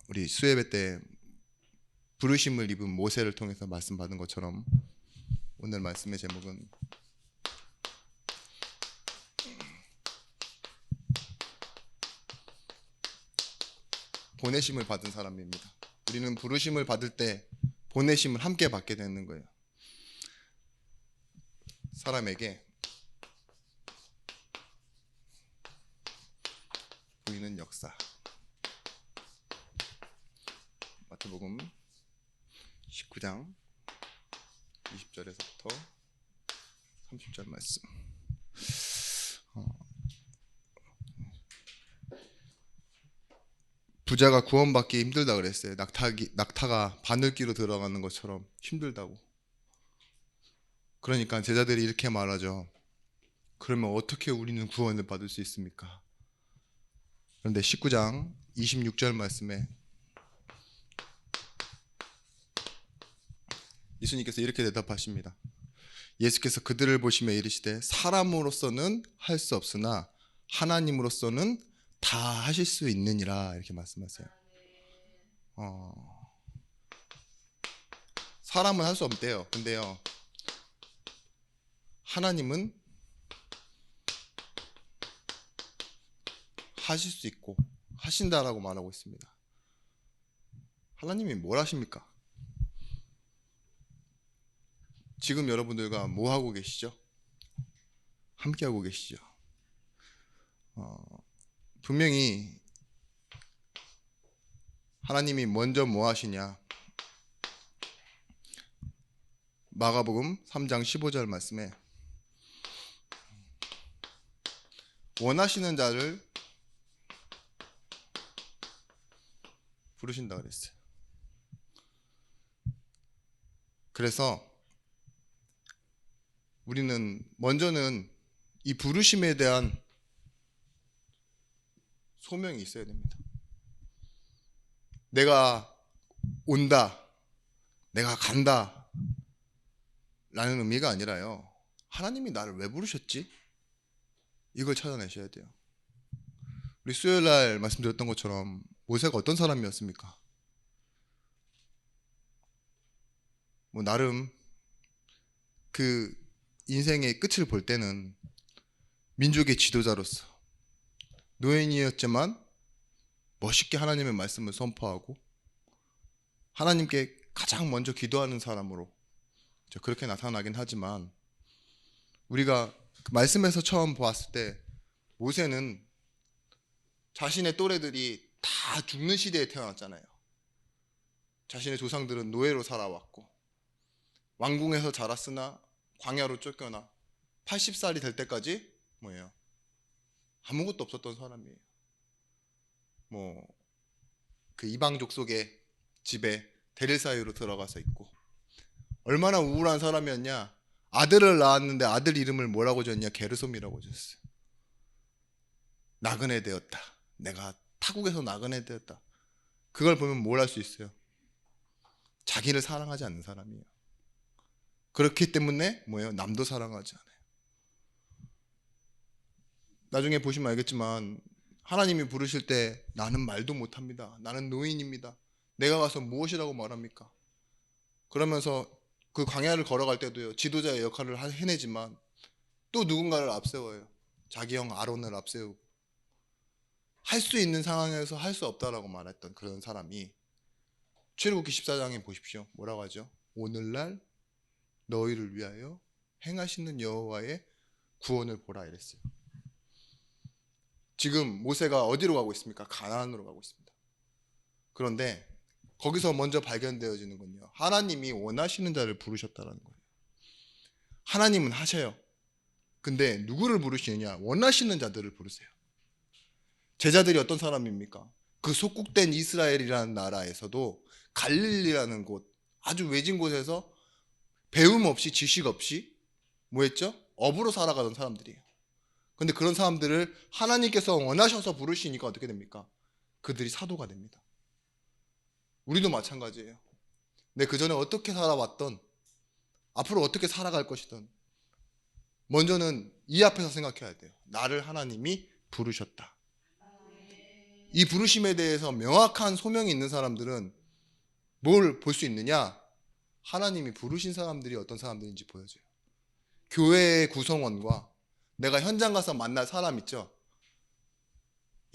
우리 수예배 때 부르심을 입은 모세를 통해서 말씀 받은 것처럼 오늘 말씀의 제목은 보내심을 받은 사람입니다. 우리는 부르심을 받을 때 보내심을 함께 받게 되는 거예요. 사람에게 보이는 역사. 마태복음 19장 20절에서부터 30절 말씀. 부자가 구원받기 힘들다 그랬어요. 낙타가 바늘기로 들어가는 것처럼 힘들다고. 그러니까 제자들이 이렇게 말하죠. 그러면 어떻게 우리는 구원을 받을 수 있습니까? 그런데 19장 26절 말씀에 예수님께서 이렇게 대답하십니다. 예수께서 그들을 보시며 이르시되 사람으로서는 할 수 없으나 하나님으로서는 다 하실 수 있느니라, 이렇게 말씀하세요. 사람은 할 수 없대요. 근데요, 하나님은 하실 수 있고 하신다라고 말하고 있습니다. 하나님이 뭘 하십니까? 지금 여러분들과 뭐 하고 계시죠? 함께 하고 계시죠? 분명히 하나님이 먼저 뭐 하시냐? 마가복음 3장 15절 말씀에 원하시는 자를 부르신다 그랬어요. 그래서 우리는 먼저는 이 부르심에 대한 소명이 있어야 됩니다. 내가 온다, 내가 간다 라는 의미가 아니라요, 하나님이 나를 왜 부르셨지? 이걸 찾아내셔야 돼요. 우리 수요일날 말씀드렸던 것처럼 모세가 어떤 사람이었습니까? 나름 그 인생의 끝을 볼 때는 민족의 지도자로서 노인이었지만 멋있게 하나님의 말씀을 선포하고 하나님께 가장 먼저 기도하는 사람으로 그렇게 나타나긴 하지만, 우리가 그 말씀에서 처음 보았을 때 모세는 자신의 또래들이 다 죽는 시대에 태어났잖아요. 자신의 조상들은 노예로 살아왔고 왕궁에서 자랐으나 광야로 쫓겨나 80살이 될 때까지 아무것도 없었던 사람이에요. 그 이방족 속의 집에 대릴 사이로 들어가서 있고, 얼마나 우울한 사람이었냐. 아들을 낳았는데 아들 이름을 뭐라고 졌냐? 게르솜이라고 졌어요. 나그네 되었다. 내가 타국에서 나그네 되었다. 그걸 보면 뭘 할 수 있어요? 자기를 사랑하지 않는 사람이에요. 그렇기 때문에 남도 사랑하지 않아요. 나중에 보시면 알겠지만 하나님이 부르실 때 나는 말도 못합니다. 나는 노인입니다. 내가 가서 무엇이라고 말합니까? 그러면서 그 광야를 걸어갈 때도요, 지도자의 역할을 해내지만 또 누군가를 앞세워요. 자기 형 아론을 앞세우고, 할 수 있는 상황에서 할 수 없다라고 말했던 그런 사람이 출애굽기 14장에 보십시오. 뭐라고 하죠? 오늘날 너희를 위하여 행하시는 여호와의 구원을 보라, 이랬어요. 지금 모세가 어디로 가고 있습니까? 가나안으로 가고 있습니다. 그런데 거기서 먼저 발견되어지는 건요, 하나님이 원하시는 자를 부르셨다는 거예요. 하나님은 하셔요. 근데 누구를 부르시느냐? 원하시는 자들을 부르세요. 제자들이 어떤 사람입니까? 그 속국된 이스라엘이라는 나라에서도 갈릴리라는 곳, 아주 외진 곳에서 배움 없이 지식 없이 뭐했죠? 업으로 살아가던 사람들이에요. 근데 그런 사람들을 하나님께서 원하셔서 부르시니까 어떻게 됩니까? 그들이 사도가 됩니다. 우리도 마찬가지예요. 내 그전에 어떻게 살아왔던, 앞으로 어떻게 살아갈 것이든 먼저는 이 앞에서 생각해야 돼요. 나를 하나님이 부르셨다. 이 부르심에 대해서 명확한 소명이 있는 사람들은 뭘 볼 수 있느냐? 하나님이 부르신 사람들이 어떤 사람들인지 보여줘요. 교회의 구성원과 내가 현장 가서 만날 사람 있죠?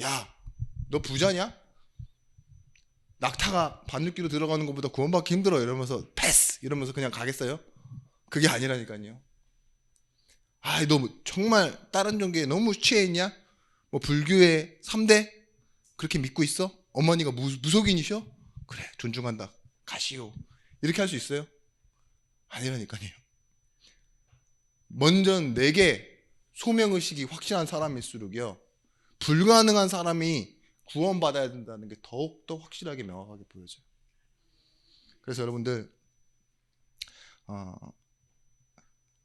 야, 너 부자냐? 낙타가 반죽기로 들어가는 것보다 구원받기 힘들어 이러면서 패스! 이러면서 그냥 가겠어요? 그게 아니라니까요. 아, 너 정말 다른 종교에 너무 취해 있냐? 뭐 불교의 3대? 그렇게 믿고 있어? 어머니가 무속인이셔? 그래, 존중한다. 가시오. 이렇게 할 수 있어요? 아니라니까요. 먼저 내게 소명의식이 확실한 사람일수록요, 불가능한 사람이 구원받아야 된다는 게 더욱더 확실하게 명확하게 보여져요. 그래서 여러분들,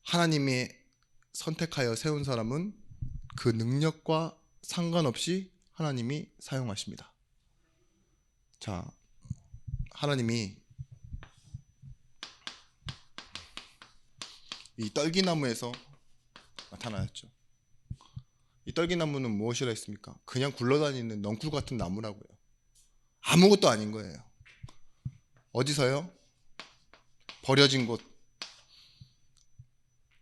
하나님이 선택하여 세운 사람은 그 능력과 상관없이 하나님이 사용하십니다. 자, 하나님이 이 떨기나무에서 나타나셨죠. 이 떨기나무는 무엇이라 했습니까? 그냥 굴러다니는 넝쿨 같은 나무라고요. 아무것도 아닌 거예요. 어디서요? 버려진 곳.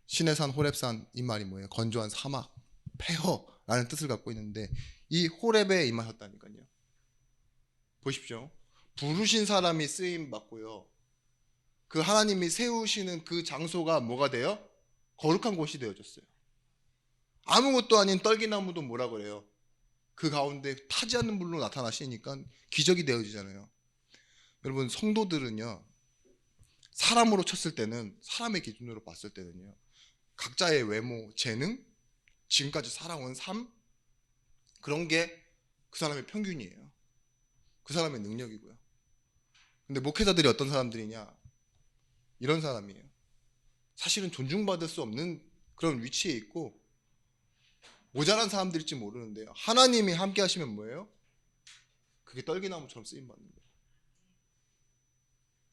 시내산, 호렙산, 이 말이 뭐예요? 건조한 사막, 폐허라는 뜻을 갖고 있는데 이 호렙에 임하셨다니까요. 보십시오. 부르신 사람이 쓰임 받고요, 그 하나님이 세우시는 그 장소가 뭐가 돼요? 거룩한 곳이 되어졌어요. 아무것도 아닌 떨기나무도 뭐라 그래요? 그 가운데 타지 않는 불로 나타나시니까 기적이 되어지잖아요. 여러분, 성도들은요, 사람으로 쳤을 때는, 사람의 기준으로 봤을 때는요, 각자의 외모, 재능, 지금까지 살아온 삶, 그런 게 그 사람의 평균이에요. 그 사람의 능력이고요. 근데 목회자들이 어떤 사람들이냐? 이런 사람이에요. 사실은 존중받을 수 없는 그런 위치에 있고 모자란 사람들일지 모르는데요, 하나님이 함께 하시면 뭐예요? 그게 떨기나무처럼 쓰임받는 거예요.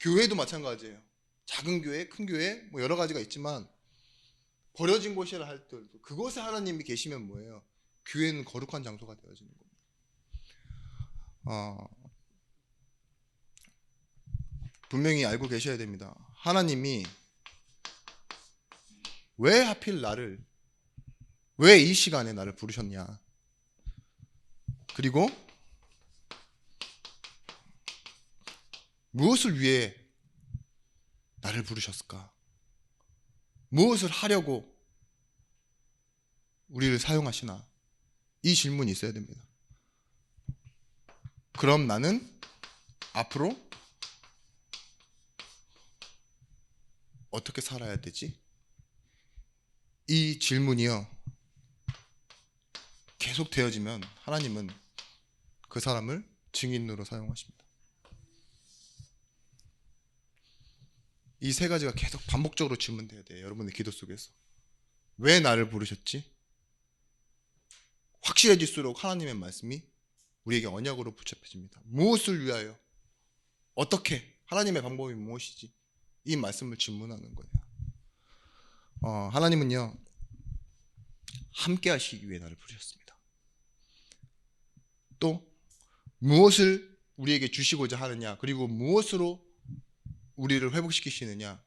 교회도 마찬가지예요. 작은 교회, 큰 교회, 뭐 여러 가지가 있지만 버려진 곳이라 할 때도 그곳에 하나님이 계시면 뭐예요? 교회는 거룩한 장소가 되어지는 겁니다. 분명히 알고 계셔야 됩니다. 하나님이 왜 하필 나를, 왜 이 시간에 나를 부르셨냐? 그리고 무엇을 위해 나를 부르셨을까? 무엇을 하려고 우리를 사용하시나? 이 질문이 있어야 됩니다. 그럼 나는 앞으로 어떻게 살아야 되지? 이 질문이요, 계속 되어지면 하나님은 그 사람을 증인으로 사용하십니다. 이 세 가지가 계속 반복적으로 질문돼야 돼요. 여러분의 기도 속에서. 왜 나를 부르셨지? 확실해질수록 하나님의 말씀이 우리에게 언약으로 붙잡혀집니다. 무엇을 위하여? 어떻게? 하나님의 방법이 무엇이지? 이 말씀을 질문하는 거예요. 하나님은요, 함께 하시기 위해 나를 부르셨습니다. 또 무엇을 우리에게 주시고자 하느냐, 그리고 무엇으로 우리를 회복시키시느냐,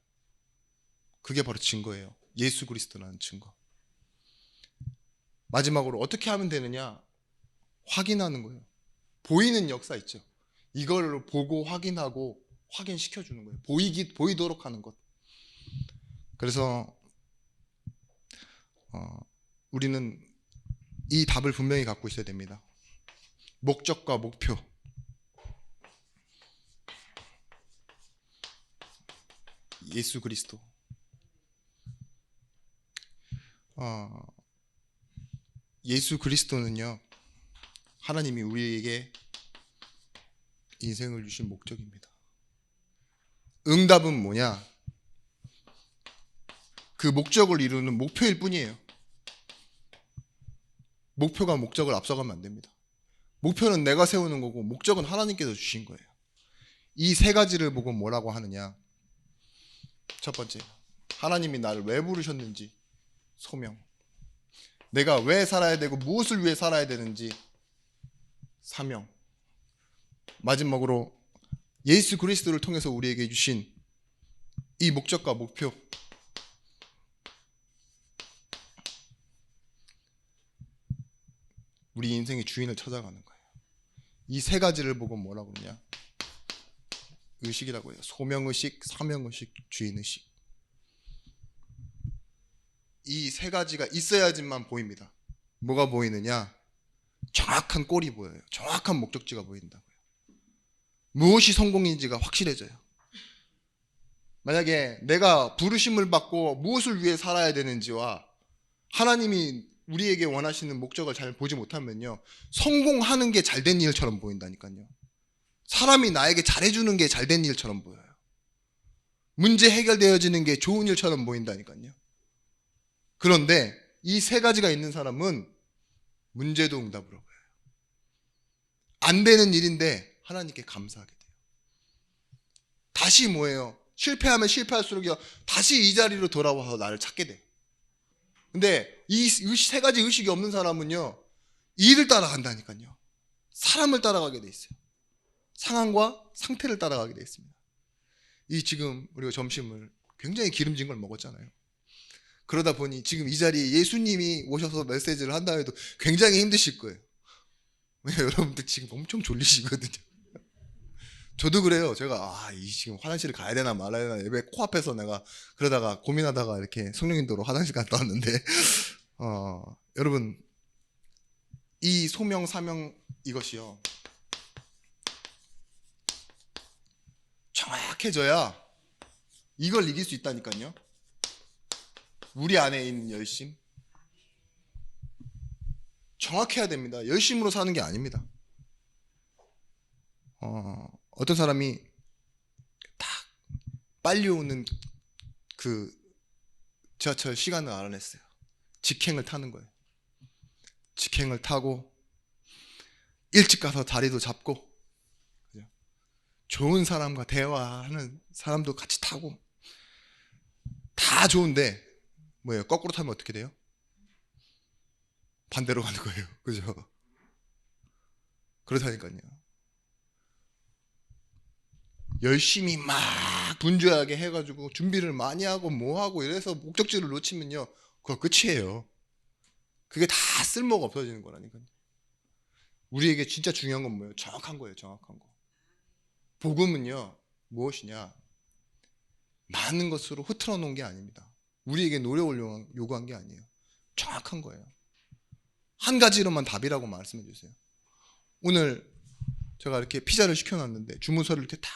그게 바로 증거예요. 예수 그리스도라는 증거. 마지막으로 어떻게 하면 되느냐, 확인하는 거예요. 보이는 역사 있죠. 이걸로 보고 확인하고 확인시켜주는 거예요. 보이도록 하는 것. 그래서 우리는 이 답을 분명히 갖고 있어야 됩니다. 목적과 목표. 예수 그리스도. 예수 그리스도는요, 하나님이 우리에게 인생을 주신 목적입니다. 응답은 뭐냐? 그 목적을 이루는 목표일 뿐이에요. 목표가 목적을 앞서가면 안 됩니다. 목표는 내가 세우는 거고 목적은 하나님께서 주신 거예요. 이 세 가지를 보고 뭐라고 하느냐? 첫 번째, 하나님이 나를 왜 부르셨는지 소명. 내가 왜 살아야 되고 무엇을 위해 살아야 되는지 사명, 마지막으로 예수 그리스도를 통해서 우리에게 주신 이 목적과 목표, 우리 인생의 주인을 찾아가는 거예요. 이 세 가지를 보고 뭐라고 그러냐? 의식이라고 해요. 소명의식, 사명의식, 주인의식. 이 세 가지가 있어야지만 보입니다. 뭐가 보이느냐? 정확한 꼴이 보여요. 정확한 목적지가 보인다고요. 무엇이 성공인지가 확실해져요. 만약에 내가 부르심을 받고 무엇을 위해 살아야 되는지와 하나님이 우리에게 원하시는 목적을 잘 보지 못하면요, 성공하는 게 잘된 일처럼 보인다니까요. 사람이 나에게 잘해주는 게 잘된 일처럼 보여요. 문제 해결되어지는 게 좋은 일처럼 보인다니까요. 그런데 이 세 가지가 있는 사람은 문제도 응답으로 보여요. 안 되는 일인데 하나님께 감사하게 돼요. 다시 뭐예요? 실패하면 실패할수록요, 다시 이 자리로 돌아와서 나를 찾게 돼. 근데 이 세 가지 의식이 없는 사람은요, 일을 따라간다니까요. 사람을 따라가게 돼 있어요. 상황과 상태를 따라가게 돼 있습니다. 이 지금 우리가 점심을 굉장히 기름진 걸 먹었잖아요. 그러다 보니 지금 이 자리에 예수님이 오셔서 메시지를 한다 해도 굉장히 힘드실 거예요. 왜냐면 여러분들 지금 엄청 졸리시거든요. 저도 그래요. 제가 지금 화장실을 가야 되나 말아야 되나 예배 코앞에서 내가 그러다가 고민하다가 이렇게 성령인도로 화장실 갔다 왔는데 여러분, 이 소명 사명 이것이요, 정확해져야 이걸 이길 수 있다니까요. 우리 안에 있는 열심, 정확해야 됩니다. 열심으로 사는 게 아닙니다. 어떤 사람이 딱 빨리 오는 그 지하철 시간을 알아냈어요. 직행을 타는 거예요. 직행을 타고 일찍 가서 자리도 잡고, 좋은 사람과 대화하는 사람도 같이 타고, 다 좋은데 뭐예요? 거꾸로 타면 어떻게 돼요? 반대로 가는 거예요. 그죠? 그렇다니까요. 열심히 막 분주하게 해가지고 준비를 많이 하고 뭐하고 이래서 목적지를 놓치면요, 그거 끝이에요. 그게 다 쓸모가 없어지는 거라니까요. 우리에게 진짜 중요한 건 뭐예요? 정확한 거예요. 정확한 거. 복음은요, 무엇이냐? 많은 것으로 흐트러 놓은 게 아닙니다. 우리에게 노력을 요구한 게 아니에요. 정확한 거예요. 한 가지로만 답이라고 말씀해 주세요. 오늘 제가 이렇게 피자를 시켜놨는데 주문서를 이렇게 딱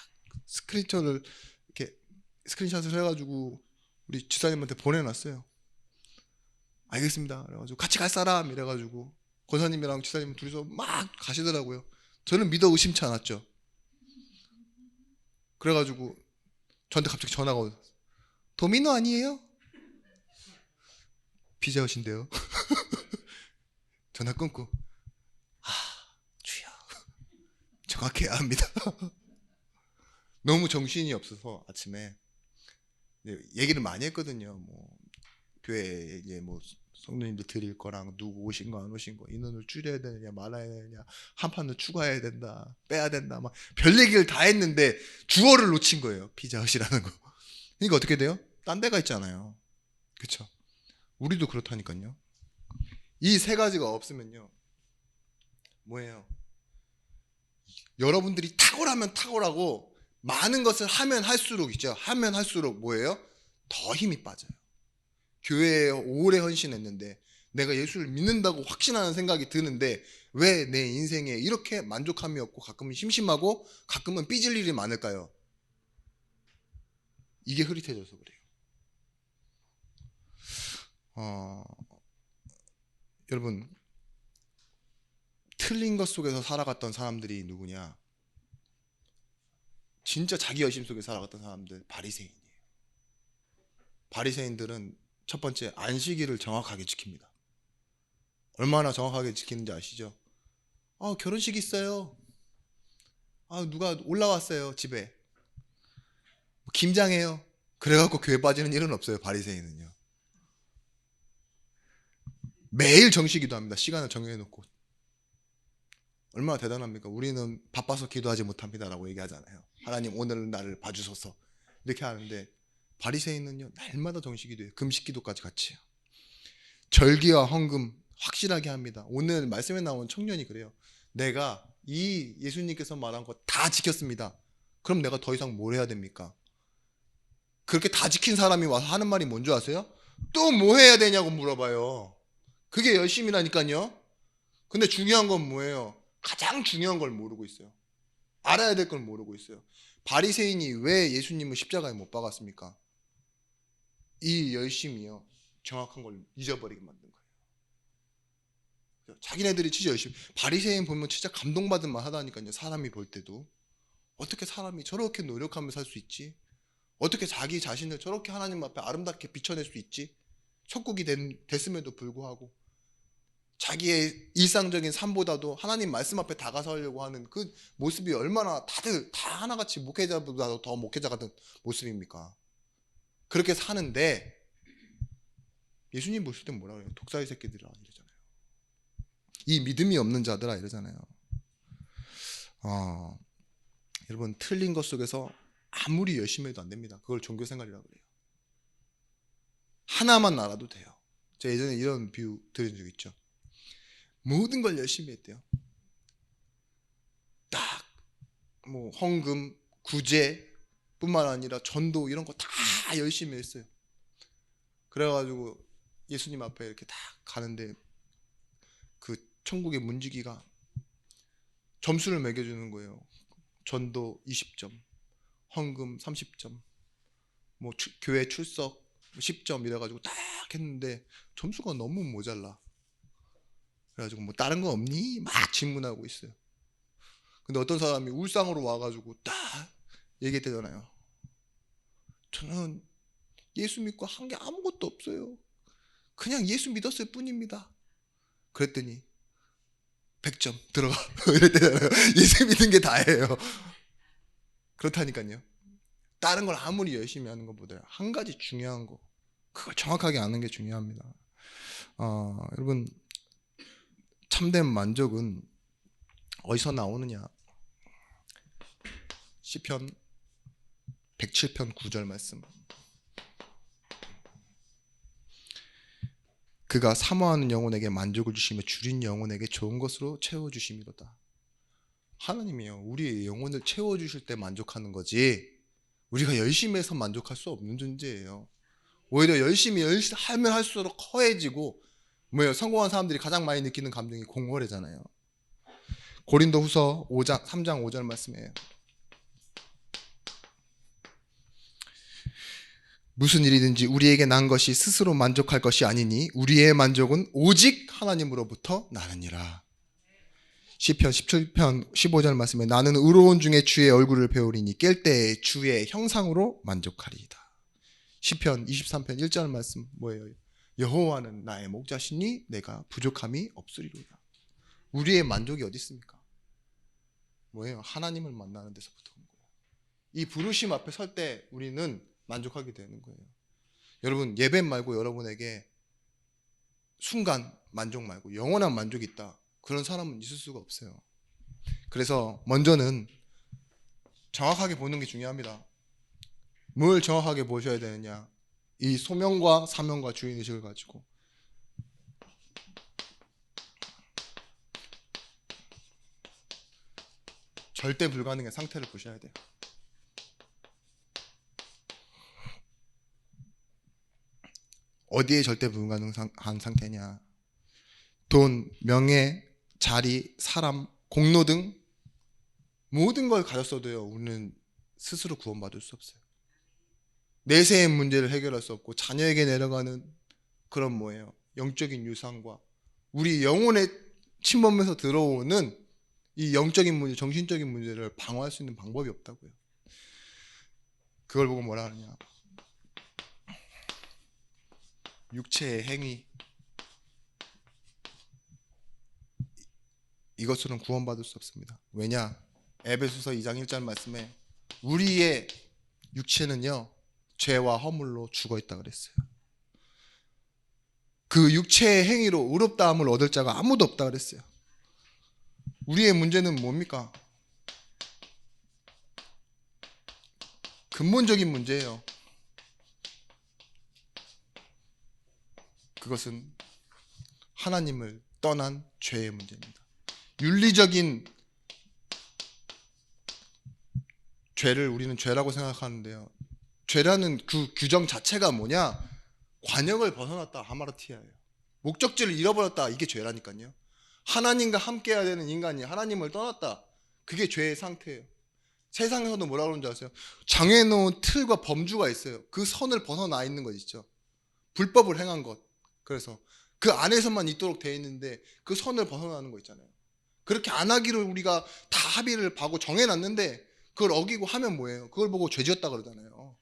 스크린샷을 해가지고 우리 지사님한테 보내놨어요. 알겠습니다. 그래가지고 같이 갈 사람 이래가지고 권사님이랑 지사님 둘이서 막 가시더라고요. 저는 믿어 의심치 않았죠. 그래가지고 저한테 갑자기 전화가 오고, 도미노 아니에요? 피자헛인데요. 전화 끊고, 주여, 정확해야 합니다. 너무 정신이 없어서 아침에 얘기를 많이 했거든요. 뭐 교회에 이제 뭐 성도님들 드릴 거랑 누구 오신 거 안 오신 거, 인원을 줄여야 되느냐 말아야 되느냐, 한 판을 추가해야 된다, 빼야 된다, 막 별 얘기를 다 했는데 주어를 놓친 거예요. 피자헛이라는 거. 그러니까 어떻게 돼요? 딴 데가 있잖아요. 그렇죠? 우리도 그렇다니까요. 이 세 가지가 없으면요, 뭐예요? 여러분들이 탁월하면 탁월하고 많은 것을 하면 할수록 있죠. 하면 할수록 뭐예요? 더 힘이 빠져요. 교회에 오래 헌신했는데 내가 예수를 믿는다고 확신하는 생각이 드는데 왜 내 인생에 이렇게 만족함이 없고 가끔은 심심하고 가끔은 삐질 일이 많을까요? 이게 흐릿해져서 그래요. 여러분, 틀린 것 속에서 살아갔던 사람들이 누구냐? 진짜 자기 열심 속에 살아갔던 사람들, 바리새인이에요. 바리새인들은 첫 번째, 안식일을 정확하게 지킵니다. 얼마나 정확하게 지키는지 아시죠? 결혼식 있어요. 누가 올라왔어요, 집에. 김장해요. 그래갖고 교회 빠지는 일은 없어요, 바리새인은요. 매일 정시기도 합니다. 시간을 정해놓고. 얼마나 대단합니까? 우리는 바빠서 기도하지 못합니다라고 얘기하잖아요. 하나님 오늘 나를 봐주소서 이렇게 하는데, 바리새인은요 날마다 정식기도해요. 금식기도까지 같이 해요. 절기와 헌금 확실하게 합니다. 오늘 말씀에 나온 청년이 그래요. 내가 이 예수님께서 말한 거 다 지켰습니다. 그럼 내가 더 이상 뭘 해야 됩니까? 그렇게 다 지킨 사람이 와서 하는 말이 뭔지 아세요? 또 뭐 해야 되냐고 물어봐요. 그게 열심이라니까요. 근데 중요한 건 뭐예요? 가장 중요한 걸 모르고 있어요. 알아야 될 걸 모르고 있어요. 바리새인이 왜 예수님을 십자가에 못 박았습니까? 이 열심이요 정확한 걸 잊어버리게 만든 거예요. 자기네들이 진짜 열심히, 바리새인 보면 진짜 감동받은 말 하다니까요. 사람이 볼 때도 어떻게 사람이 저렇게 노력하며 살 수 있지? 어떻게 자기 자신을 저렇게 하나님 앞에 아름답게 비춰낼 수 있지? 천국이 됐음에도 불구하고 자기의 일상적인 삶보다도 하나님 말씀 앞에 다가서려고 하는 그 모습이 얼마나 다들 다 하나같이 목회자보다도 더 목회자 같은 모습입니까? 그렇게 사는데 예수님 보실 땐 뭐라 그래요? 독사의 새끼들아 이러잖아요. 이 믿음이 없는 자들아 이러잖아요. 여러분, 틀린 것 속에서 아무리 열심히 해도 안 됩니다. 그걸 종교생활이라고 그래요. 하나만 알아도 돼요. 제가 예전에 이런 비유 들은 적 있죠. 모든 걸 열심히 했대요. 딱 뭐 헌금, 구제 뿐만 아니라 전도 이런 거 다 열심히 했어요. 그래가지고 예수님 앞에 이렇게 딱 가는데 그 천국의 문지기가 점수를 매겨주는 거예요. 전도 20점, 헌금 30점, 뭐 교회 출석 10점 이래가지고 딱 했는데 점수가 너무 모자라. 그래가지고 뭐 다른 거 없니? 막 질문하고 있어요. 근데 어떤 사람이 울상으로 와가지고 딱 얘기했대잖아요. 저는 예수 믿고 한 게 아무것도 없어요. 그냥 예수 믿었을 뿐입니다. 그랬더니 100점 들어가 이랬대잖아요. 예수 믿은 게 다예요. 그렇다니까요. 다른 걸 아무리 열심히 하는 것보다 한 가지 중요한 거, 그걸 정확하게 아는 게 중요합니다. 여러분, 참된 만족은 어디서 나오느냐? 시편 107편 9절 말씀. 그가 사모하는 영혼에게 만족을 주시며 줄인 영혼에게 좋은 것으로 채워주심이로다. 하나님이요 우리의 영혼을 채워주실 때 만족하는 거지, 우리가 열심히 해서 만족할 수 없는 존재예요. 오히려 열심히 하면 할수록 커해지고, 뭐예요? 성공한 사람들이 가장 많이 느끼는 감정이 공허해잖아요. 고린도후서 3장 5절 말씀이에요. 무슨 일이든지 우리에게 난 것이 스스로 만족할 것이 아니니 우리의 만족은 오직 하나님으로부터 나느니라. 시편 17편 15절 말씀에 나는 의로운 중에 주의 얼굴을 배우리니 깰 때에 주의 형상으로 만족하리이다. 시편 23편 1절 말씀 뭐예요? 여호와는 나의 목자시니 내가 부족함이 없으리로다. 우리의 만족이 어디 있습니까? 뭐예요? 하나님을 만나는 데서부터 온 거예요. 이 부르심 앞에 설 때 우리는 만족하게 되는 거예요. 여러분, 예배 말고 여러분에게 순간 만족 말고 영원한 만족이 있다, 그런 사람은 있을 수가 없어요. 그래서 먼저는 정확하게 보는 게 중요합니다. 뭘 정확하게 보셔야 되느냐? 이 소명과 사명과 주인의식을 가지고 절대 불가능의 상태를 보셔야 돼요. 어디에 절대 불가능한 상태냐? 돈, 명예, 자리, 사람, 공로 등 모든 걸 가졌어도요 우리는 스스로 구원받을 수 없어요. 내세의 문제를 해결할 수 없고 자녀에게 내려가는 그런 뭐예요? 영적인 유산과 우리 영혼에 침범해서 들어오는 이 영적인 문제, 정신적인 문제를 방어할 수 있는 방법이 없다고요. 그걸 보고 뭐라 하느냐? 육체의 행위, 이것으로는 구원받을 수 없습니다. 왜냐? 에베소서 2장 1절 말씀에 우리의 육체는요 죄와 허물로 죽어있다 그랬어요. 그 육체의 행위로 의롭다함을 얻을 자가 아무도 없다 그랬어요. 우리의 문제는 뭡니까? 근본적인 문제예요. 그것은 하나님을 떠난 죄의 문제입니다. 윤리적인 죄를 우리는 죄라고 생각하는데요. 죄라는 그 규정 자체가 뭐냐? 관역을 벗어났다, 하마르티아예요. 목적지를 잃어버렸다, 이게 죄라니까요. 하나님과 함께해야 되는 인간이 하나님을 떠났다, 그게 죄의 상태예요. 세상에서도 뭐라 그러는지 아세요? 정해놓은 틀과 범주가 있어요. 그 선을 벗어나 있는 것 있죠. 불법을 행한 것. 그래서 그 안에서만 있도록 되어 있는데 그 선을 벗어나는 거 있잖아요. 그렇게 안 하기를 우리가 다 합의를 하고 정해놨는데 그걸 어기고 하면 뭐예요? 그걸 보고 죄지었다 그러잖아요.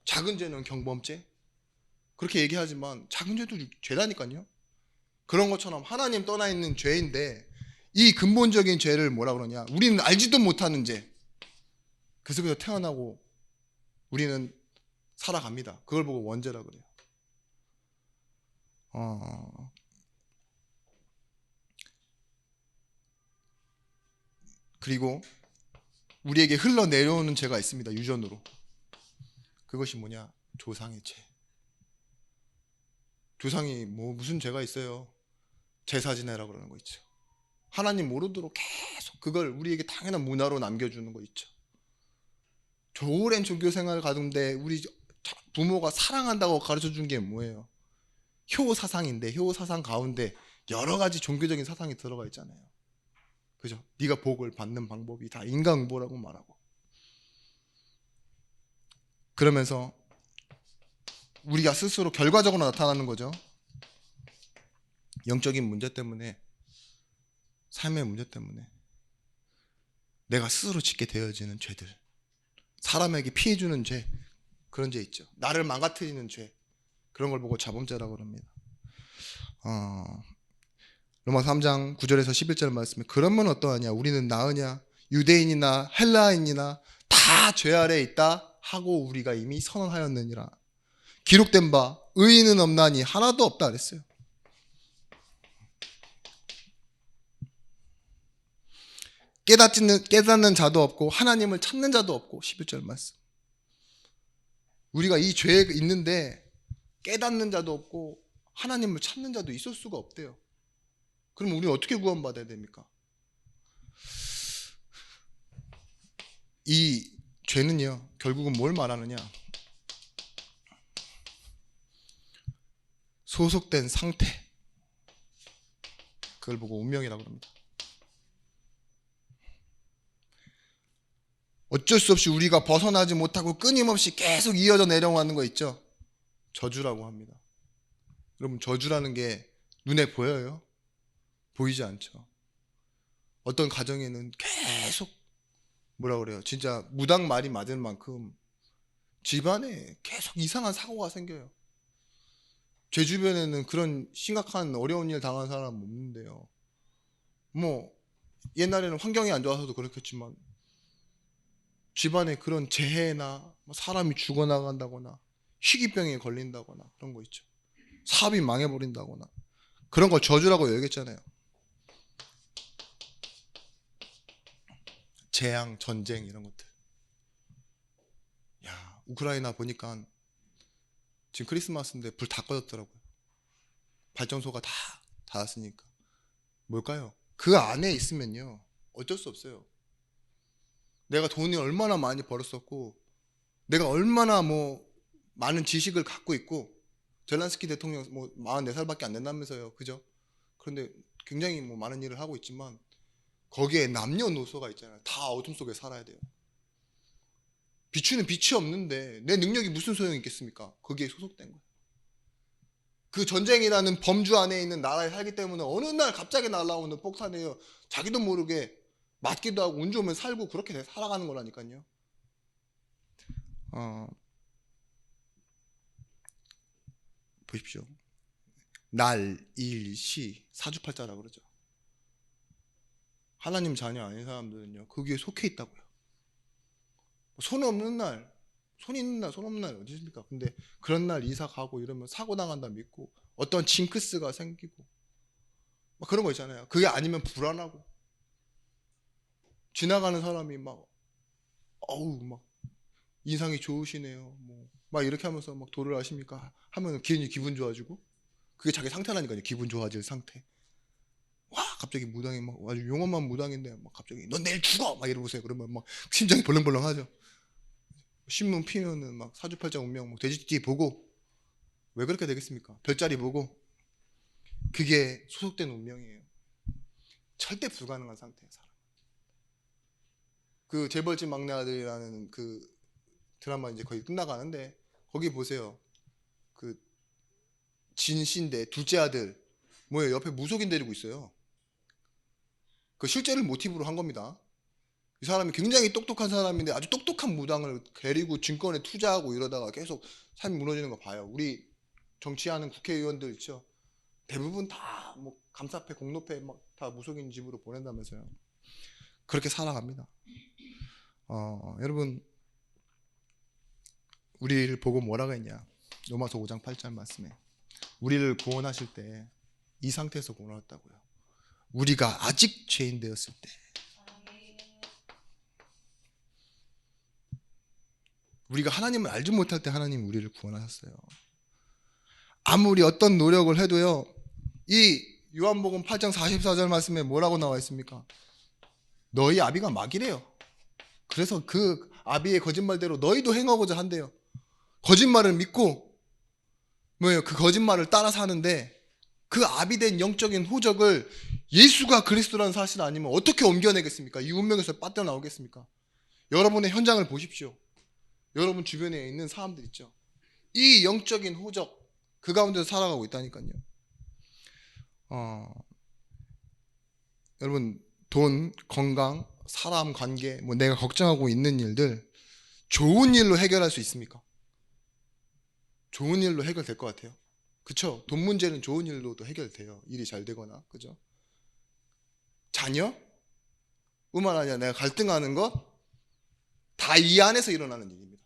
작은 죄는 경범죄? 그렇게 얘기하지만 작은 죄도 죄라니까요. 그런 것처럼 하나님 떠나 있는 죄인데 이 근본적인 죄를 뭐라 그러냐? 우리는 알지도 못하는 죄. 그 속에서 태어나고 우리는 살아갑니다. 그걸 보고 원죄라 그래요. 그리고 우리에게 흘러내려오는 죄가 있습니다. 유전으로. 그것이 뭐냐? 조상의 죄. 조상이 뭐 무슨 죄가 있어요? 제사 지내라 그러는 거 있죠. 하나님 모르도록 계속 그걸 우리에게 당연한 문화로 남겨주는 거 있죠. 오랜 종교 생활을 가는데 우리 부모가 사랑한다고 가르쳐 준 게 뭐예요? 효 사상인데 효 사상 가운데 여러 가지 종교적인 사상이 들어가 있잖아요. 그죠? 네가 복을 받는 방법이 다 인간응보라고 말하고. 그러면서 우리가 스스로 결과적으로 나타나는 거죠. 영적인 문제 때문에, 삶의 문제 때문에 내가 스스로 짓게 되어지는 죄들, 사람에게 피해 주는 죄, 그런 죄 있죠. 나를 망가뜨리는 죄, 그런 걸 보고 자범죄라고 합니다. 로마 3장 9절에서 11절 말씀에 그러면 어떠하냐? 우리는 나으냐? 유대인이나 헬라인이나 다 죄 아래에 있다 하고 우리가 이미 선언하였느니라. 기록된 바 의인은 없나니 하나도 없다 그랬어요. 깨닫는 자도 없고 하나님을 찾는 자도 없고. 11절 말씀. 우리가 이 죄에 있는데 깨닫는 자도 없고 하나님을 찾는 자도 있을 수가 없대요. 그럼 우리 어떻게 구원받아야 됩니까? 이 죄는요, 결국은 뭘 말하느냐? 소속된 상태, 그걸 보고 운명이라고 합니다. 어쩔 수 없이 우리가 벗어나지 못하고 끊임없이 계속 이어져 내려가는 거 있죠? 저주라고 합니다. 여러분, 저주라는 게 눈에 보여요? 보이지 않죠. 어떤 가정에는 계속 뭐라 그래요? 진짜 무당말이 맞을 만큼 집안에 계속 이상한 사고가 생겨요. 제 주변에는 그런 심각한 어려운 일 당한 사람 없는데요. 뭐 옛날에는 환경이 안 좋아서도 그렇겠지만 집안에 그런 재해나 사람이 죽어나간다거나 희귀병에 걸린다거나 그런 거 있죠. 사업이 망해버린다거나 그런 걸 저주라고 여기겠잖아요. 재앙, 전쟁 이런 것들. 야, 우크라이나 보니까 지금 크리스마스인데 불 다 꺼졌더라고요. 발전소가 다 닫았으니까. 뭘까요? 그 안에 있으면요, 어쩔 수 없어요. 내가 돈이 얼마나 많이 벌었었고 내가 얼마나 뭐 많은 지식을 갖고 있고, 젤란스키 대통령 뭐 44살밖에 안 된다면서요. 그죠? 그런데 굉장히 뭐 많은 일을 하고 있지만 거기에 남녀노소가 있잖아요. 다 어둠 속에 살아야 돼요. 비추는 빛이 없는데 내 능력이 무슨 소용이 있겠습니까? 거기에 소속된 거예요. 그 전쟁이라는 범주 안에 있는 나라에 살기 때문에 어느 날 갑자기 날아오는 폭탄이에요. 자기도 모르게 맞기도 하고 운 좋으면 살고 그렇게 살아가는 거라니까요. 보십시오. 날, 일, 시, 사주팔자라고 그러죠. 하나님 자녀 아닌 사람들은요, 거기에 속해 있다고요. 손 없는 날, 손 있는 날, 손 없는 날 어디 있습니까? 근데 그런 날 이사 가고 이러면 사고 당한다 믿고 어떤 징크스가 생기고 막 그런 거 있잖아요. 그게 아니면 불안하고 지나가는 사람이 막 어우 막 인상이 좋으시네요. 뭐 막 이렇게 하면서 막 도를 아십니까? 하면 괜히 기분 좋아지고 그게 자기 상태라니까요. 기분 좋아질 상태. 와 갑자기 무당이 막 아주 용엄한 무당인데 막 갑자기 넌 내일 죽어 막 이러보세요. 그러면 막 심장이 벌렁벌렁하죠. 신문 피면은 막 사주팔자 운명 뭐 돼지띠 보고 왜 그렇게 되겠습니까? 별자리 보고 그게 소속된 운명이에요. 절대 불가능한 상태예요. 사람. 그 재벌집 막내 아들이라는 그 드라마 이제 거의 끝나가는데 거기 보세요. 그 진씨인데 둘째 아들 뭐예요? 옆에 무속인 데리고 있어요. 그 실제를 모티브로 한 겁니다. 이 사람이 굉장히 똑똑한 사람인데 아주 똑똑한 무당을 데리고 증권에 투자하고 이러다가 계속 삶이 무너지는 거 봐요. 우리 정치하는 국회의원들 있죠. 대부분 다 뭐 감사패, 공로패 막 다 무속인 집으로 보낸다면서요. 그렇게 살아갑니다. 여러분 우리를 보고 뭐라고 했냐? 로마서 5장 8절 말씀에 우리를 구원하실 때 이 상태에서 구원하셨다고요. 우리가 아직 죄인 되었을 때 우리가 하나님을 알지 못할 때 하나님이 우리를 구원하셨어요. 아무리 어떤 노력을 해도요. 이 요한복음 8장 44절 말씀에 뭐라고 나와 있습니까? 너희 아비가 마귀래요. 그래서 그 아비의 거짓말대로 너희도 행하고자 한대요. 거짓말을 믿고 뭐예요? 그 거짓말을 따라 사는데 그 아비된 영적인 호적을 예수가 그리스도라는 사실 아니면 어떻게 옮겨내겠습니까? 이 운명에서 빠져나오겠습니까? 여러분의 현장을 보십시오. 여러분 주변에 있는 사람들 있죠. 이 영적인 호적 그 가운데서 살아가고 있다니까요. 여러분 돈, 건강, 사람 관계, 뭐 내가 걱정하고 있는 일들 좋은 일로 해결할 수 있습니까? 좋은 일로 해결될 것 같아요. 그쵸? 돈 문제는 좋은 일로도 해결돼요. 일이 잘 되거나, 그죠? 자녀? 뿐만 아니라 내가 갈등하는 것 다 이 안에서 일어나는 일입니다.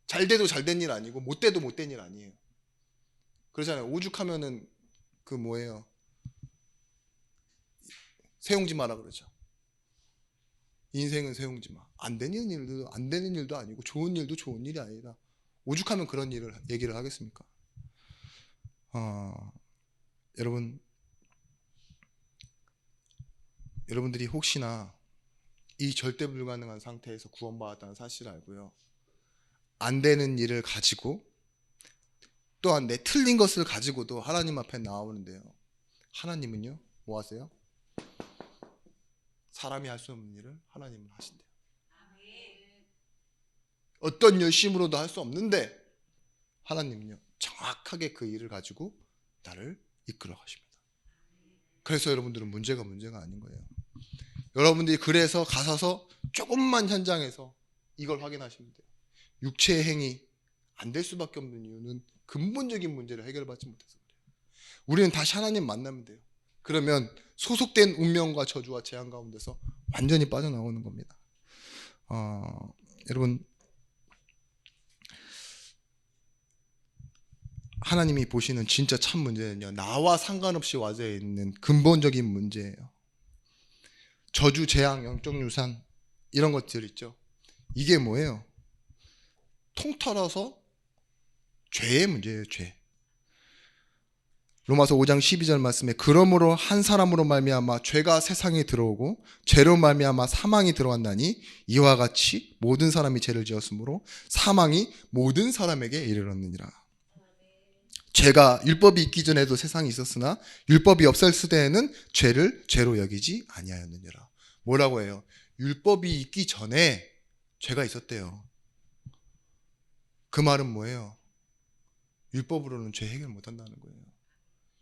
잘 돼도 잘 된 일 아니고 못 돼도 못 된 일 아니에요. 그러잖아요. 오죽하면은 그 뭐예요? 세용지마라 그러죠. 인생은 세용지마. 안 되는 일도 안 되는 일도 아니고 좋은 일도 좋은 일이 아니다. 오죽하면 그런 일을 얘기를 하겠습니까? 여러분들이 혹시나 이 절대 불가능한 상태에서 구원받았다는 사실을 알고요. 안 되는 일을 가지고 또한 내 틀린 것을 가지고도 하나님 앞에 나오는데요. 하나님은요, 뭐 하세요? 사람이 할 수 없는 일을 하나님은 하신대요. 어떤 열심으로도 할 수 없는데 하나님은요, 정확하게 그 일을 가지고 나를 이끌어 가십니다. 그래서 여러분들은 문제가 아닌 거예요. 여러분들이 그래서 가셔서 조금만 현장에서 이걸 확인하시면 돼요. 육체의 행위 안 될 수밖에 없는 이유는 근본적인 문제를 해결받지 못해서 그래요. 우리는 다시 하나님 만나면 돼요. 그러면 소속된 운명과 저주와 재앙 가운데서 완전히 빠져나오는 겁니다. 여러분 하나님이 보시는 진짜 참 문제는요. 나와 상관없이 와져 있는 근본적인 문제예요. 저주, 재앙, 영적 유산 이런 것들 있죠. 이게 뭐예요? 통틀어서 죄의 문제예요. 죄. 로마서 5장 12절 말씀에 그러므로 한 사람으로 말미암아 죄가 세상에 들어오고 죄로 말미암아 사망이 들어왔나니 이와 같이 모든 사람이 죄를 지었으므로 사망이 모든 사람에게 이르렀느니라. 죄가 율법이 있기 전에도 세상에 있었으나 율법이 없었을 때에는 죄를 죄로 여기지 아니하였느니라. 뭐라고 해요? 율법이 있기 전에 죄가 있었대요. 그 말은 뭐예요? 율법으로는 죄 해결 못한다는 거예요.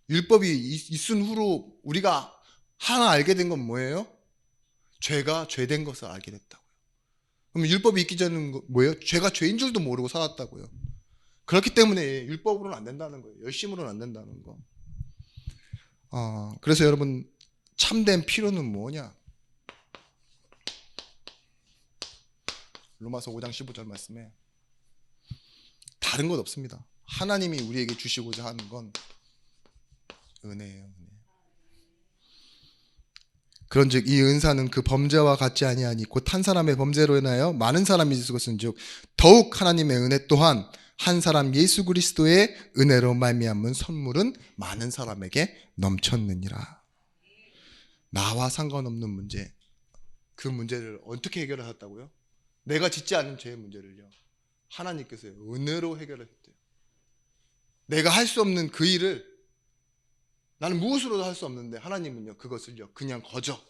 율법이 있은 후로 우리가 하나 알게 된 건 뭐예요? 죄가 죄된 것을 알게 됐다고요. 그럼 율법이 있기 전에는 뭐예요? 죄가 죄인 줄도 모르고 살았다고요. 그렇기 때문에 율법으로는 안 된다는 거예요. 열심으로는 안 된다는 거. 그래서 여러분 참된 필요는 뭐냐? 로마서 5장 15절 말씀에 다른 것 없습니다. 하나님이 우리에게 주시고자 하는 건 은혜예요. 은혜. 그런즉 이 은사는 그 범죄와 같지 아니하니 곧 한 사람의 범죄로 인하여 많은 사람이 죽었은즉 더욱 하나님의 은혜 또한 한 사람 예수 그리스도의 은혜로 말미암은 선물은 많은 사람에게 넘쳤느니라. 나와 상관없는 문제, 그 문제를 어떻게 해결하셨다고요? 내가 짓지 않은 죄의 문제를요, 하나님께서 은혜로 해결하셨대요. 내가 할 수 없는 그 일을 나는 무엇으로도 할 수 없는데 하나님은요, 그것을요 그냥 거저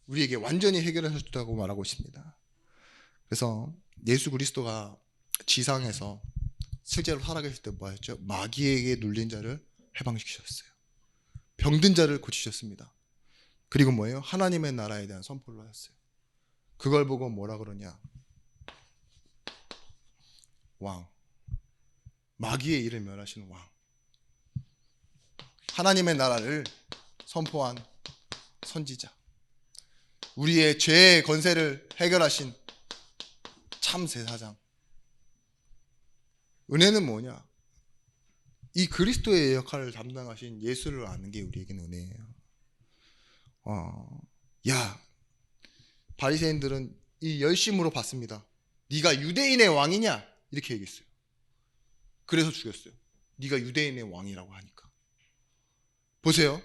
우리에게 완전히 해결하셨다고 말하고 있습니다. 그래서 예수 그리스도가 지상에서 실제로 살아계실 때 뭐 하셨죠? 마귀에게 눌린 자를 해방시키셨어요. 병든 자를 고치셨습니다. 그리고 뭐예요? 하나님의 나라에 대한 선포를 하셨어요. 그걸 보고 뭐라 그러냐? 왕. 마귀의 일을 멸하시는 왕. 하나님의 나라를 선포한 선지자. 우리의 죄의 권세를 해결하신 참 제사장. 은혜는 뭐냐? 이 그리스도의 역할을 담당하신 예수를 아는 게 우리에게는 은혜예요. 야, 바리새인들은 이 열심으로 봤습니다. 네가 유대인의 왕이냐? 이렇게 얘기했어요. 그래서 죽였어요. 네가 유대인의 왕이라고 하니까. 보세요.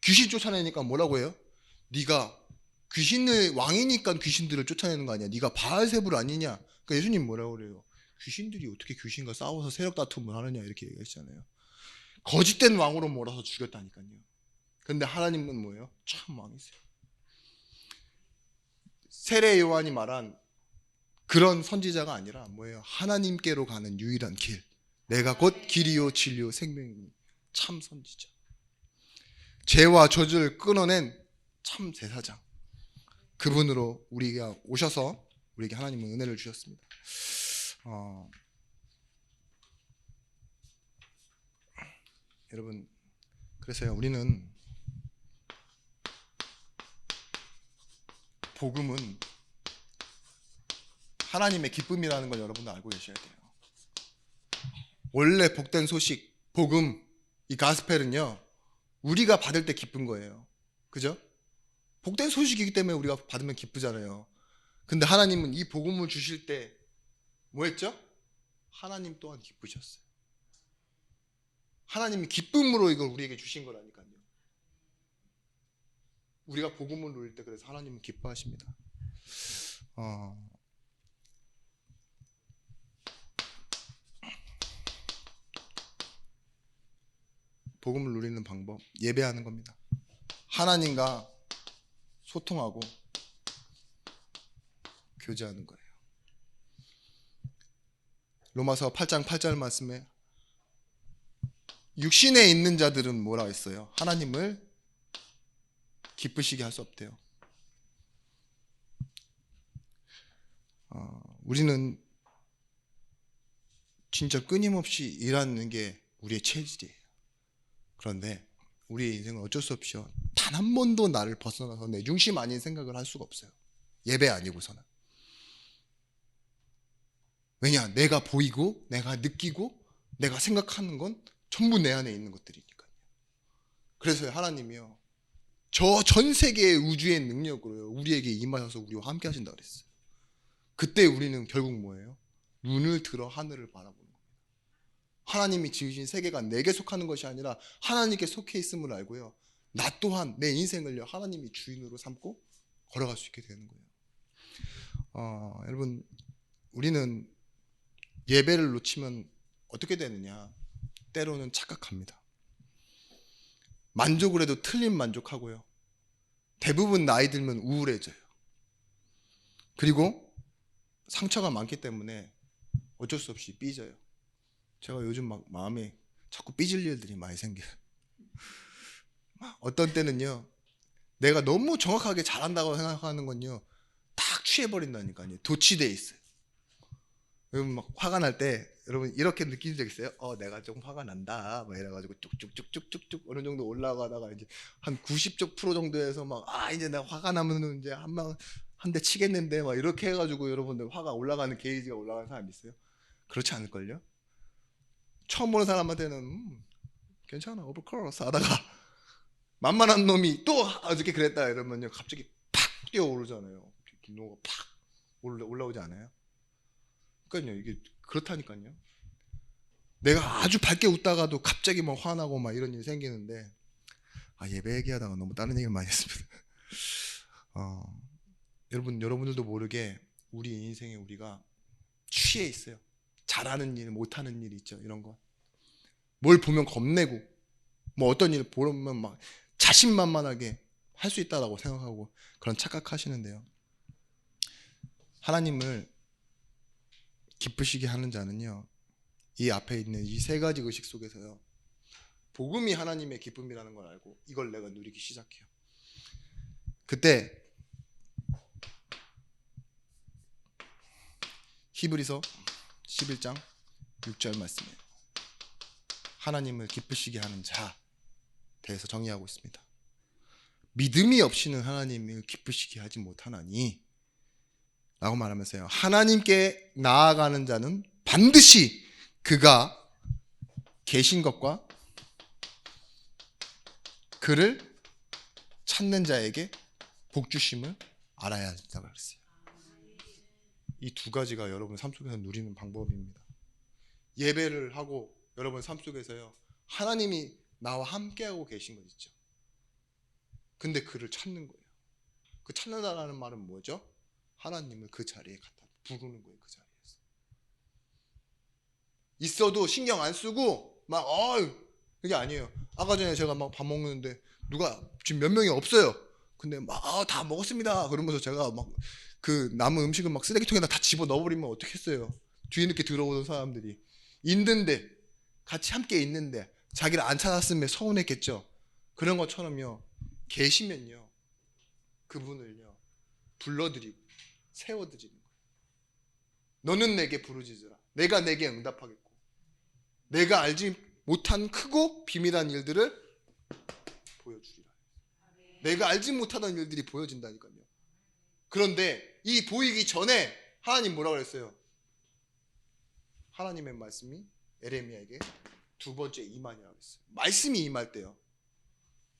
귀신 쫓아내니까 뭐라고 해요? 네가 귀신의 왕이니까 귀신들을 쫓아내는 거 아니야? 네가 바알세불 아니냐? 그러니까 예수님 뭐라고 그래요? 귀신들이 어떻게 귀신과 싸워서 세력 다툼을 하느냐 이렇게 얘기하시잖아요. 거짓된 왕으로 몰아서 죽였다니까요. 근데 하나님은 뭐예요? 참 왕이세요. 세례 요한이 말한 그런 선지자가 아니라 뭐예요? 하나님께로 가는 유일한 길. 내가 곧 길이요 진리요 생명이니 참 선지자. 죄와 저주를 끊어낸 참 제사장. 그분으로 우리가 오셔서 우리에게 하나님은 은혜를 주셨습니다. 여러분, 그래서요 우리는 복음은 하나님의 기쁨이라는 걸 여러분도 알고 계셔야 돼요. 원래 복된 소식, 복음, 이 가스펠은요 우리가 받을 때 기쁜 거예요. 그죠? 복된 소식이기 때문에 우리가 받으면 기쁘잖아요. 근데 하나님은 이 복음을 주실 때 뭐 했죠? 하나님 또한 기쁘셨어요. 하나님이 기쁨으로 이걸 우리에게 주신 거라니까요. 우리가 복음을 누릴 때 그래서 하나님은 기뻐하십니다. 복음을 누리는 방법, 예배하는 겁니다. 하나님과 소통하고 교제하는 거예요. 로마서 8장 8절 말씀에 육신에 있는 자들은 뭐라 했어요? 하나님을 기쁘시게 할 수 없대요. 우리는 진짜 끊임없이 일하는 게 우리의 체질이에요. 그런데 우리의 인생은 어쩔 수 없이 단 한 번도 나를 벗어나서 내 중심 아닌 생각을 할 수가 없어요. 예배 아니고서는. 왜냐? 내가 보이고 내가 느끼고 내가 생각하는 건 전부 내 안에 있는 것들이니까요. 그래서 하나님이요 저 전 세계의 우주의 능력으로요 우리에게 임하셔서 우리와 함께 하신다 그랬어요. 그때 우리는 결국 뭐예요? 눈을 들어 하늘을 바라보는 겁니다. 하나님이 지으신 세계가 내게 속하는 것이 아니라 하나님께 속해 있음을 알고요 나 또한 내 인생을요 하나님이 주인으로 삼고 걸어갈 수 있게 되는 거예요. 여러분, 우리는 예배를 놓치면 어떻게 되느냐? 때로는 착각합니다. 만족을 해도 틀린 만족하고요. 대부분 나이 들면 우울해져요. 그리고 상처가 많기 때문에 어쩔 수 없이 삐져요. 제가 요즘 막 마음에 자꾸 삐질 일들이 많이 생겨요. 어떤 때는요 내가 너무 정확하게 잘한다고 생각하는 건요 딱 취해버린다니까요. 도취돼 있어요. 여러분 막 화가 날 때 여러분 이렇게 느낀 적 있어요? 내가 좀 화가 난다 막 이래가지고 쭉쭉쭉쭉쭉 어느 정도 올라가다가 이제 한 90% 정도에서 막 이제 내가 화가 나면 이제 한 대 치겠는데 막 이렇게 해가지고 여러분들 화가 올라가는 게이지가 올라가는 사람 있어요? 그렇지 않을걸요? 처음 보는 사람한테는 괜찮아 오버클로스 하다가 만만한 놈이 또 어저께 그랬다 이러면요 갑자기 팍 뛰어오르잖아요. 분노가 팍 올라오지 않아요? 그러니까요 이게 그렇다니까요. 내가 아주 밝게 웃다가도 갑자기 막 화나고 막 이런 일이 생기는데 예배 얘기하다가 너무 다른 얘기를 많이 했습니다. 여러분들도 모르게 우리 인생에 우리가 취해 있어요. 잘하는 일, 못하는 일 있죠. 이런 거. 뭘 보면 겁내고 뭐 어떤 일 보면 막 자신만만하게 할 수 있다라고 생각하고 그런 착각하시는데요. 하나님을 기쁘시게 하는 자는요. 이 앞에 있는 이 세 가지 의식 속에서요. 복음이 하나님의 기쁨이라는 걸 알고 이걸 내가 누리기 시작해요. 그때 히브리서 11장 6절 말씀이에요. 하나님을 기쁘시게 하는 자 대해서 정의하고 있습니다. 믿음이 없이는 하나님을 기쁘시게 하지 못하나니 라고 말하면서요. 하나님께 나아가는 자는 반드시 그가 계신 것과 그를 찾는 자에게 복 주심을 알아야 한다고 그랬어요. 이 두 가지가 여러분 삶 속에서 누리는 방법입니다. 예배를 하고 여러분 삶 속에서요. 하나님이 나와 함께하고 계신 것 있죠. 근데 그를 찾는 거예요. 그 찾는다라는 말은 뭐죠? 하나님을 그 자리에 갖다 부르는 거예요. 그 자리에서. 있어도 신경 안 쓰고 막 그게 아니에요. 아까 전에 제가 막 밥 먹는데 누가 지금 몇 명이 없어요. 근데 막 다 먹었습니다. 그러면서 제가 막 그 남은 음식을 막 쓰레기통에다 다 집어 넣어버리면 어떻겠어요? 뒤늦게 들어오는 사람들이 있는데 같이 함께 있는데 자기를 안 찾았으면 서운했겠죠. 그런 것처럼요. 계시면요. 그분을요. 불러드리고 세워드리는 거예요. 너는 내게 부르짖으라. 내가 내게 응답하겠고 내가 알지 못한 크고 비밀한 일들을 보여주리라. 내가 알지 못하던 일들이 보여진다니까요. 그런데 이 보이기 전에 하나님 뭐라고 그랬어요? 하나님의 말씀이 에레미야에게 두 번째 임하냐고 했어요. 말씀이 임할 때요.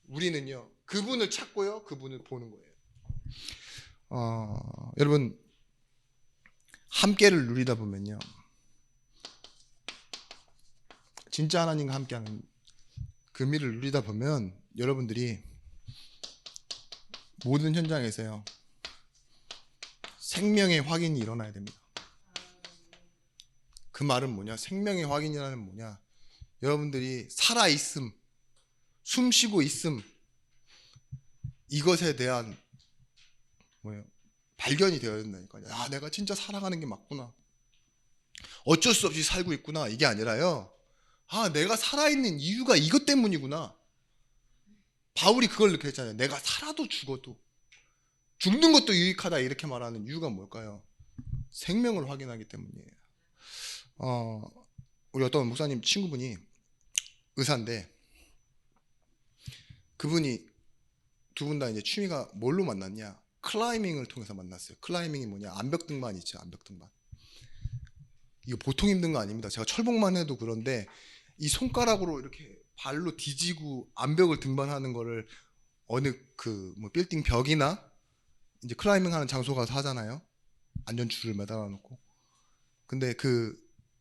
우리는요. 그분을 찾고요. 그분을 보는 거예요. 여러분 함께를 누리다 보면요. 진짜 하나님과 함께하는 금의를 누리다 보면 여러분들이 모든 현장에서요. 생명의 확인이 일어나야 됩니다. 그 말은 뭐냐? 생명의 확인이라는 뭐냐? 여러분들이 살아있음, 숨쉬고 있음 이것에 대한 발견이 되어야 된다니까요. 내가 진짜 살아가는 게 맞구나. 어쩔 수 없이 살고 있구나. 이게 아니라요. 내가 살아있는 이유가 이것 때문이구나. 바울이 그걸 느꼈잖아요. 내가 살아도 죽어도 죽는 것도 유익하다 이렇게 말하는 이유가 뭘까요? 생명을 확인하기 때문이에요. 우리 어떤 목사님 친구분이 의사인데 그분이 두 분 다 이제 취미가 뭘로 만났냐? 클라이밍을 통해서 만났어요. 클라이밍이 뭐냐? 암벽 등반 있죠. 암벽 등반. 이거 보통 힘든 거 아닙니다. 제가 철봉만 해도 그런데 이 손가락으로 이렇게 발로 뒤지고 암벽을 등반하는 거를 어느 빌딩 벽이나 이제 클라이밍 하는 장소 가서 하잖아요. 안전줄을 매달아 놓고. 근데 그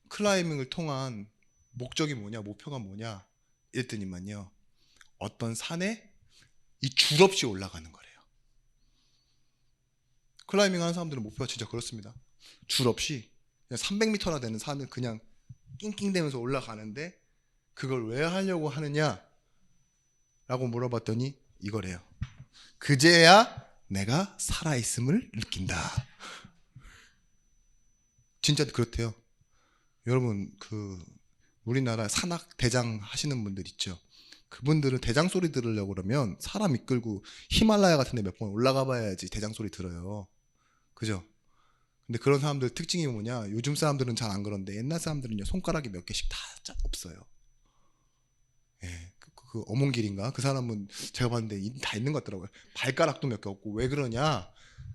클라이밍을 통한 목적이 뭐냐? 목표가 뭐냐? 이랬더니만요. 어떤 산에 이 줄 없이 올라가는 거래요. 클라이밍 하는 사람들은 목표가 진짜 그렇습니다. 줄 없이 그냥 300m나 되는 산을 그냥 낑낑대면서 올라가는데 그걸 왜 하려고 하느냐? 라고 물어봤더니 이거래요. 그제야 내가 살아있음을 느낀다. 진짜 그렇대요. 여러분 우리나라 산악 대장 하시는 분들 있죠. 그분들은 대장 소리 들으려고 그러면 사람 이끌고 히말라야 같은 데 몇 번 올라가 봐야지 대장 소리 들어요. 그죠? 근데 그런 사람들 특징이 뭐냐? 요즘 사람들은 잘 안 그런데 옛날 사람들은요 손가락이 몇 개씩 다 없어요. 예, 그 어몽길인가? 그 사람은 제가 봤는데 다 있는 것 같더라고요. 발가락도 몇 개 없고. 왜 그러냐?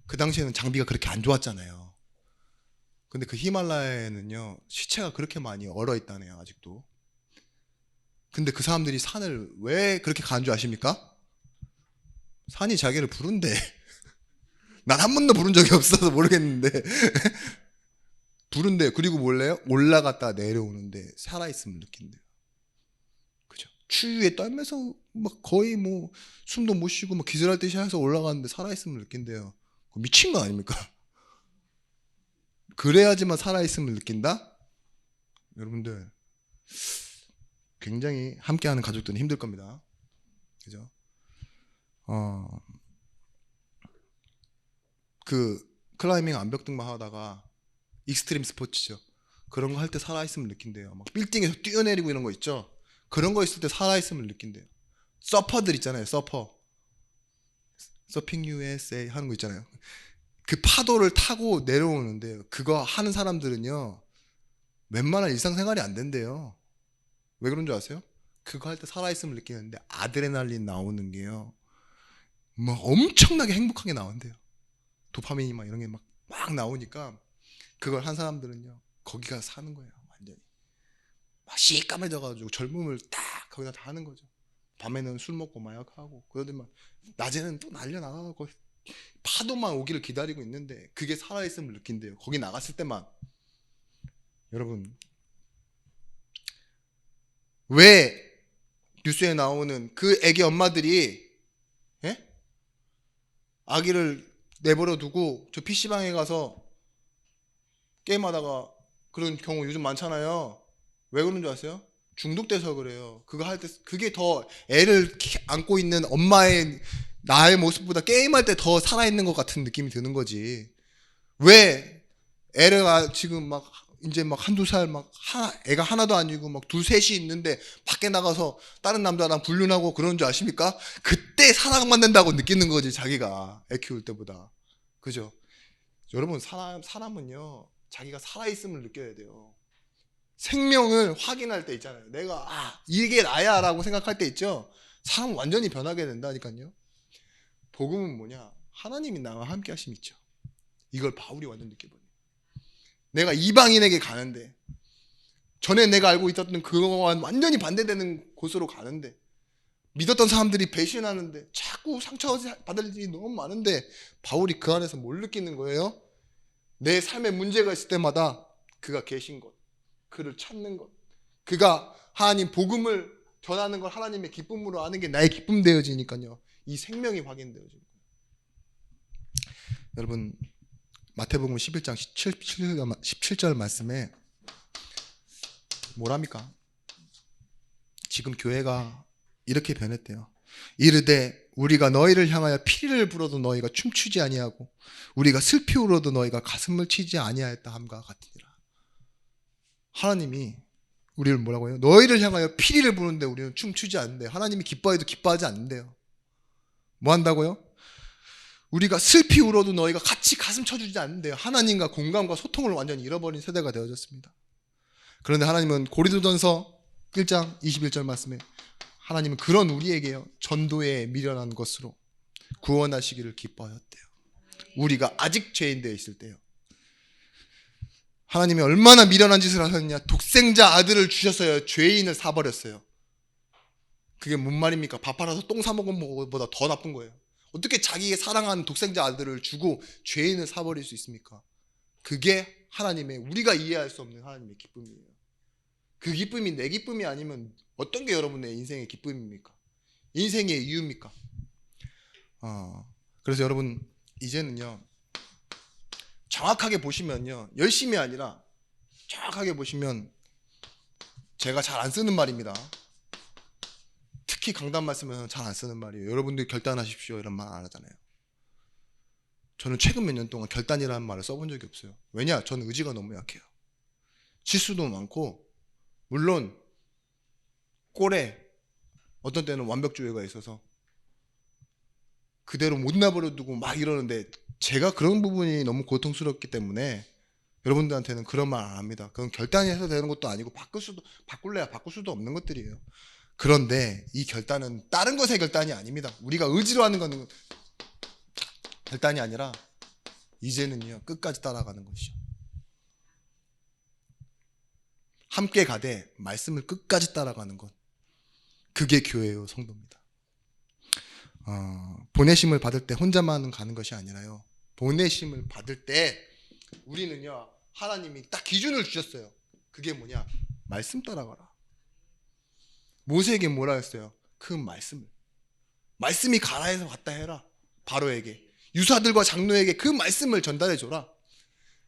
그 당시에는 장비가 그렇게 안 좋았잖아요. 근데 그 히말라야에는요 시체가 그렇게 많이 얼어 있다네요. 아직도. 근데 그 사람들이 산을 왜 그렇게 가는 줄 아십니까? 산이 자기를 부른대. 난 한 번도 부른 적이 없어서 모르겠는데 부른대. 그리고 몰래요? 올라갔다 내려오는데 살아있음을 느낀대요. 그죠? 추위에 떨면서 막 거의 뭐 숨도 못 쉬고 막 기절할 듯이 해서 올라가는데 살아있음을 느낀대요. 미친 거 아닙니까? 그래야지만 살아있음을 느낀다? 여러분들 굉장히 함께하는 가족들은 힘들 겁니다. 그죠? 그 클라이밍 암벽 등반 하다가 익스트림 스포츠죠. 그런 거 할 때 살아있음을 느낀대요. 막 빌딩에서 뛰어내리고 이런 거 있죠. 그런 거 있을 때 살아있음을 느낀대요. 서퍼들 있잖아요. 서핑 USA 하는 거 있잖아요. 그 파도를 타고 내려오는데요. 그거 하는 사람들은요, 웬만한 일상생활이 안 된대요. 왜 그런 줄 아세요? 그거 할 때 살아있음을 느끼는데 아드레날린 나오는 게요, 막 엄청나게 행복하게 나온대요. 도파민이 막 이런 게 막 나오니까 그걸 한 사람들은요, 거기 가서 사는 거예요. 완전히 막 시까매져가지고 젊음을 딱 거기다 다 하는 거죠. 밤에는 술 먹고 마약하고, 그러더만 낮에는 또 날려 나가고 파도만 오기를 기다리고 있는데 그게 살아있음을 느낀대요. 거기 나갔을 때만. 여러분, 왜 뉴스에 나오는 그 애기 엄마들이, 예? 아기를 내버려 두고 저 PC방에 가서 게임하다가 그런 경우 요즘 많잖아요. 왜 그런 줄 아세요? 중독돼서 그래요. 그거 할 때 그게 더 애를 안고 있는 엄마의 나의 모습보다 게임할 때 더 살아있는 것 같은 느낌이 드는 거지. 왜 애가 지금 막 이제 막 한두 살 막 애가 하나도 아니고 막 둘 셋이 있는데 밖에 나가서 다른 남자랑 불륜하고 그런 줄 아십니까? 그때 사랑받는다고 느끼는 거지, 자기가 애 키울 때보다. 그죠? 여러분, 사람은요, 자기가 살아있음을 느껴야 돼요. 생명을 확인할 때 있잖아요. 내가 이게 나야 라고 생각할 때 있죠. 사람은 완전히 변하게 된다니까요. 복음은 뭐냐? 하나님이 나와 함께 하심이 있죠. 이걸 바울이 완전 느껴버려요. 내가 이방인에게 가는데, 전에 내가 알고 있었던 그거와 완전히 반대되는 곳으로 가는데, 믿었던 사람들이 배신하는데 자꾸 상처받을 일이 너무 많은데, 바울이 그 안에서 뭘 느끼는 거예요? 내 삶에 문제가 있을 때마다 그가 계신 것, 그를 찾는 것, 그가 하나님 복음을 전하는 걸 하나님의 기쁨으로 아는 게 나의 기쁨 되어지니까요, 이 생명이 확인되어지는 거예요. 여러분, 마태복음 11장 17절 말씀에 뭐랍니까? 지금 교회가 이렇게 변했대요. 이르되 우리가 너희를 향하여 피리를 불어도 너희가 춤추지 아니하고 우리가 슬피 울어도 너희가 가슴을 치지 아니하였다 함과 같으니라. 하나님이 우리를 뭐라고 해요? 너희를 향하여 피리를 부는데 우리는 춤추지 않는데, 하나님이 기뻐해도 기뻐하지 않는데요. 뭐 한다고요? 우리가 슬피 울어도 너희가 같이 가슴 쳐주지 않는데요. 하나님과 공감과 소통을 완전히 잃어버린 세대가 되어졌습니다. 그런데 하나님은 고린도전서 1장 21절 말씀에 하나님은 그런 우리에게요, 전도에 미련한 것으로 구원하시기를 기뻐하였대요. 우리가 아직 죄인 되어 있을 때요. 하나님이 얼마나 미련한 짓을 하셨느냐. 독생자 아들을 주셨어요. 죄인을 사버렸어요. 그게 뭔 말입니까? 밥 팔아서 똥 사 먹은 것보다 더 나쁜 거예요. 어떻게 자기의 사랑하는 독생자 아들을 주고 죄인을 사버릴 수 있습니까? 그게 하나님의, 우리가 이해할 수 없는 하나님의 기쁨이에요. 그 기쁨이 내 기쁨이 아니면 어떤 게 여러분의 인생의 기쁨입니까? 인생의 이유입니까? 그래서 여러분, 이제는요, 정확하게 보시면요, 열심이 아니라 정확하게 보시면 제가 잘 안 쓰는 말입니다. 특히 강단 말씀에서는 잘 안 쓰는 말이에요. 여러분들 결단하십시오 이런 말 안 하잖아요. 저는 최근 몇 년 동안 결단이라는 말을 써본 적이 없어요. 왜냐? 저는 의지가 너무 약해요. 실수도 많고, 물론 꼴에 어떤 때는 완벽주의가 있어서 그대로 못 나버려 두고 막 이러는데, 제가 그런 부분이 너무 고통스럽기 때문에 여러분들한테는 그런 말 안 합니다. 그건 결단이 해서 되는 것도 아니고 바꿀래야 바꿀 수도 없는 것들이에요. 그런데 이 결단은 다른 것의 결단이 아닙니다. 우리가 의지로 하는 것은 결단이 아니라 이제는요, 끝까지 따라가는 것이죠. 함께 가되 말씀을 끝까지 따라가는 것, 그게 교회요, 성도입니다. 보내심을 받을 때 혼자만 가는 것이 아니라요. 보내심을 받을 때 우리는요, 하나님이 딱 기준을 주셨어요. 그게 뭐냐? 말씀 따라가라. 모세에게 뭐라 했어요? 그 말씀이 가라 해서 왔다 해라. 바로에게, 유사들과 장로에게 그 말씀을 전달해 줘라.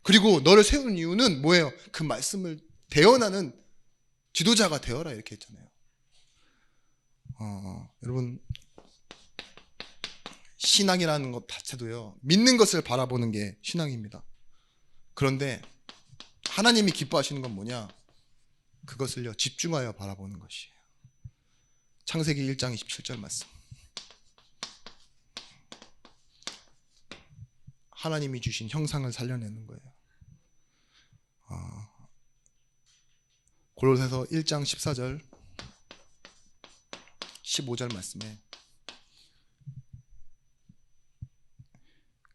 그리고 너를 세운 이유는 뭐예요? 그 말씀을 대언하는 지도자가 되어라, 이렇게 했잖아요. 여러분, 신앙이라는 것 자체도요, 믿는 것을 바라보는 게 신앙입니다. 그런데 하나님이 기뻐하시는 건 뭐냐? 그것을요, 집중하여 바라보는 것이에요. 창세기 1장 27절 말씀. 하나님이 주신 형상을 살려내는 거예요. 골로새서 1장 14절 15절 말씀에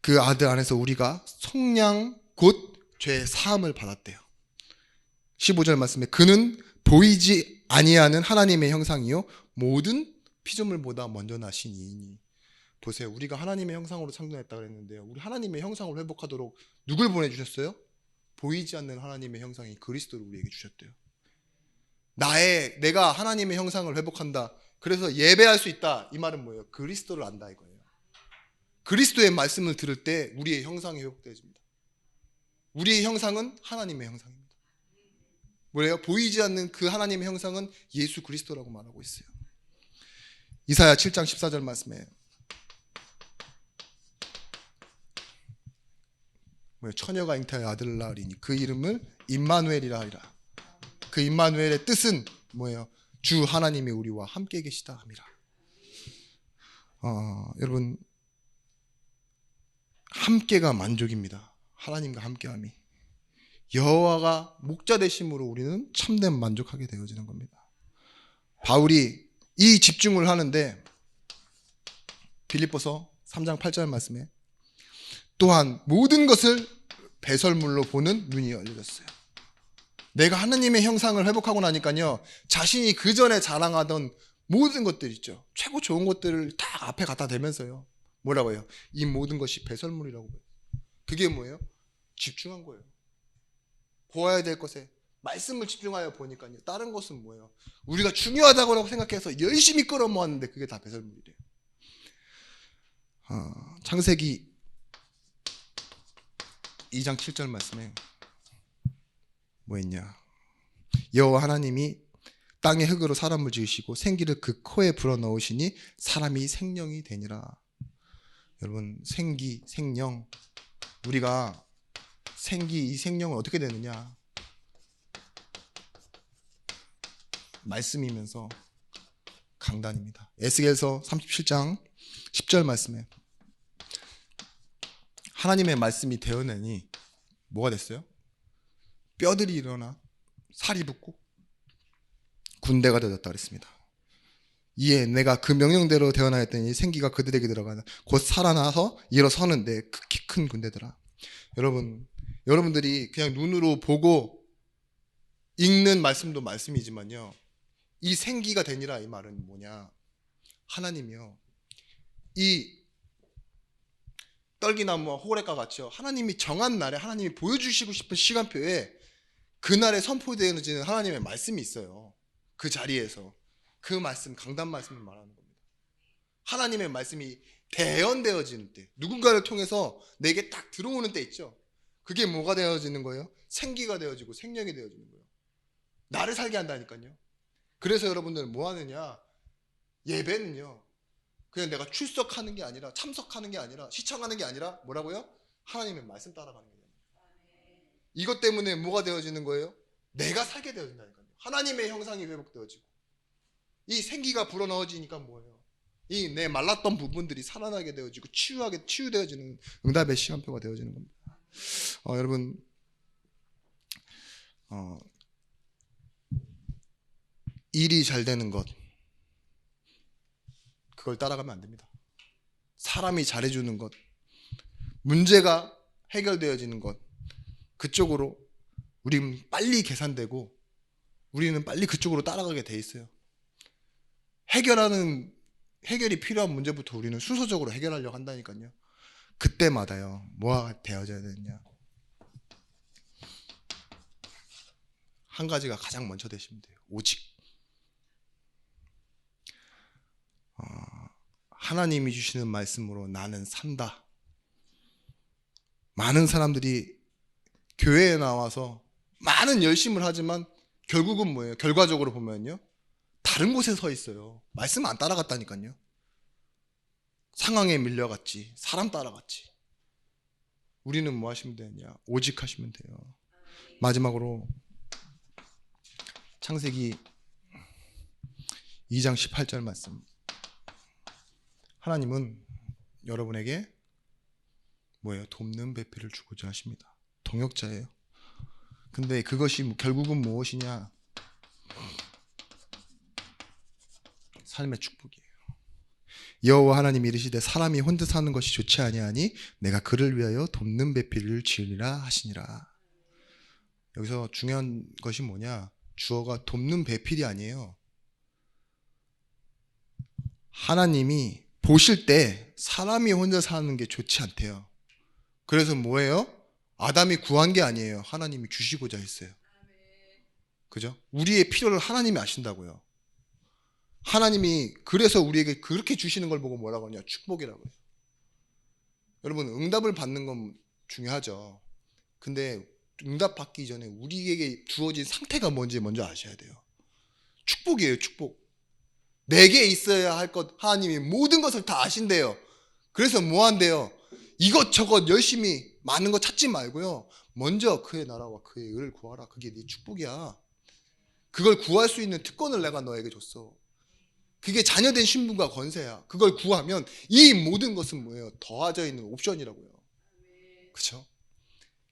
그 아들 안에서 우리가 속량 곧 죄의 사함을 받았대요. 15절 말씀에 그는 보이지 아니하는 하나님의 형상이요 모든 피조물보다 먼저 나신 이이니. 보세요, 우리가 하나님의 형상으로 창조했다 그랬는데요, 우리 하나님의 형상을 회복하도록 누굴 보내주셨어요? 보이지 않는 하나님의 형상이 그리스도를 우리에게 주셨대요. 내가 하나님의 형상을 회복한다, 그래서 예배할 수 있다, 이 말은 뭐예요? 그리스도를 안다 이거예요. 그리스도의 말씀을 들을 때 우리의 형상이 회복되어집니다. 우리의 형상은 하나님의 형상입니다. 뭐래요? 보이지 않는 그 하나님의 형상은 예수 그리스도라고 말하고 있어요. 이사야 7장 14절 말씀에 처녀가 잉태하여 아들을 낳으리니 그 이름을 임마누엘이라 하리라. 그 임마누엘의 뜻은 뭐예요? 주 하나님이 우리와 함께 계시다 함이라. 여러분, 함께가 만족입니다. 하나님과 함께함이. 여호와가 목자 되심으로 우리는 참된 만족하게 되어지는 겁니다. 바울이 이 집중을 하는데 빌립보서 3장 8절 말씀에 또한 모든 것을 배설물로 보는 눈이 열려졌어요. 내가 하나님의 형상을 회복하고 나니까요, 자신이 그 전에 자랑하던 모든 것들 있죠, 최고 좋은 것들을 다 앞에 갖다 대면서요, 뭐라고 해요? 이 모든 것이 배설물이라고 해요. 그게 뭐예요? 집중한 거예요. 보아야 될 것에 말씀을 집중하여 보니까요, 다른 것은 뭐예요? 우리가 중요하다고 생각해서 열심히 끌어모았는데 그게 다 배설물이래요. 창세기 2장 7절 말씀에 뭐 있냐? 여호와 하나님이 땅의 흙으로 사람을 지으시고 생기를 그 코에 불어넣으시니 사람이 생령이 되니라. 여러분, 생기, 생령, 우리가 이 생령은 어떻게 되느냐? 말씀이면서 강단입니다. 에스겔서 37장 10절 말씀에 하나님의 말씀이 되어내니 뭐가 됐어요? 뼈들이 일어나 살이 붙고 군대가 되었다 그랬습니다. 이에 내가 그 명령대로 되어나였더니 생기가 그들에게 들어가나 곧 살아나서 일어서는데 극히 큰 군대더라. 여러분들이 그냥 눈으로 보고 읽는 말씀도 말씀이지만요, 이 생기가 되니라 이 말은 뭐냐? 하나님이요, 이 떨기나무와 호레과 같이요, 하나님이 정한 날에 하나님이 보여주시고 싶은 시간표에 그날에 선포되어지는 하나님의 말씀이 있어요. 그 자리에서 그 말씀, 강단 말씀을 말하는 겁니다. 하나님의 말씀이 대언되어지는 때, 누군가를 통해서 내게 딱 들어오는 때 있죠. 그게 뭐가 되어지는 거예요? 생기가 되어지고 생명이 되어지는 거예요. 나를 살게 한다니까요. 그래서 여러분들은 뭐 하느냐? 예배는요, 그냥 내가 출석하는 게 아니라, 참석하는 게 아니라, 시청하는 게 아니라 뭐라고요? 하나님의 말씀 따라가는 거예요. 이것 때문에 뭐가 되어지는 거예요? 내가 살게 되어진다니까요. 하나님의 형상이 회복되어지고 이 생기가 불어넣어지니까 뭐예요? 이 내 말랐던 부분들이 살아나게 되어지고 치유되어지는 응답의 시간표가 되어지는 겁니다. 여러분, 일이 잘 되는 것, 그걸 따라가면 안 됩니다. 사람이 잘해주는 것, 문제가 해결되어지는 것, 그쪽으로 우리는 빨리 계산되고 우리는 빨리 그쪽으로 따라가게 돼 있어요. 해결하는 해결이 필요한 문제부터 우리는 순서적으로 해결하려고 한다니까요. 그때마다요, 뭐가 되어져야 되느냐. 한 가지가 가장 먼저 되시면 돼요. 오직. 하나님이 주시는 말씀으로 나는 산다. 많은 사람들이 교회에 나와서 많은 열심을 하지만 결국은 뭐예요? 결과적으로 보면요, 다른 곳에 서 있어요. 말씀 안 따라갔다니까요. 상황에 밀려갔지, 사람 따라갔지. 우리는 뭐 하시면 되냐? 오직 하시면 돼요. 마지막으로 창세기 2장 18절 말씀. 하나님은 여러분에게 뭐예요? 돕는 배필을 주고자 하십니다. 동역자예요. 근데 그것이 결국은 무엇이냐? 삶의 축복이에요. 여호와 하나님이 이르시되 사람이 혼자 사는 것이 좋지 아니하니 내가 그를 위하여 돕는 배필을 지으리라 하시니라. 여기서 중요한 것이 뭐냐? 주어가 돕는 배필이 아니에요. 하나님이 보실 때 사람이 혼자 사는 게 좋지 않대요. 그래서 뭐예요? 아담이 구한 게 아니에요. 하나님이 주시고자 했어요. 그죠? 우리의 필요를 하나님이 아신다고요. 하나님이 그래서 우리에게 그렇게 주시는 걸 보고 뭐라고 하냐? 축복이라고 해요. 여러분, 응답을 받는 건 중요하죠. 근데 응답 받기 전에 우리에게 주어진 상태가 뭔지 먼저 아셔야 돼요. 축복이에요, 축복. 내게 있어야 할 것 하나님이 모든 것을 다 아신대요. 그래서 뭐 한대요? 이것저것 열심히 많은 거 찾지 말고요, 먼저 그의 나라와 그의 의를 구하라. 그게 네 축복이야. 그걸 구할 수 있는 특권을 내가 너에게 줬어. 그게 자녀된 신분과 권세야. 그걸 구하면 이 모든 것은 뭐예요? 더하져 있는 옵션이라고요. 그렇죠?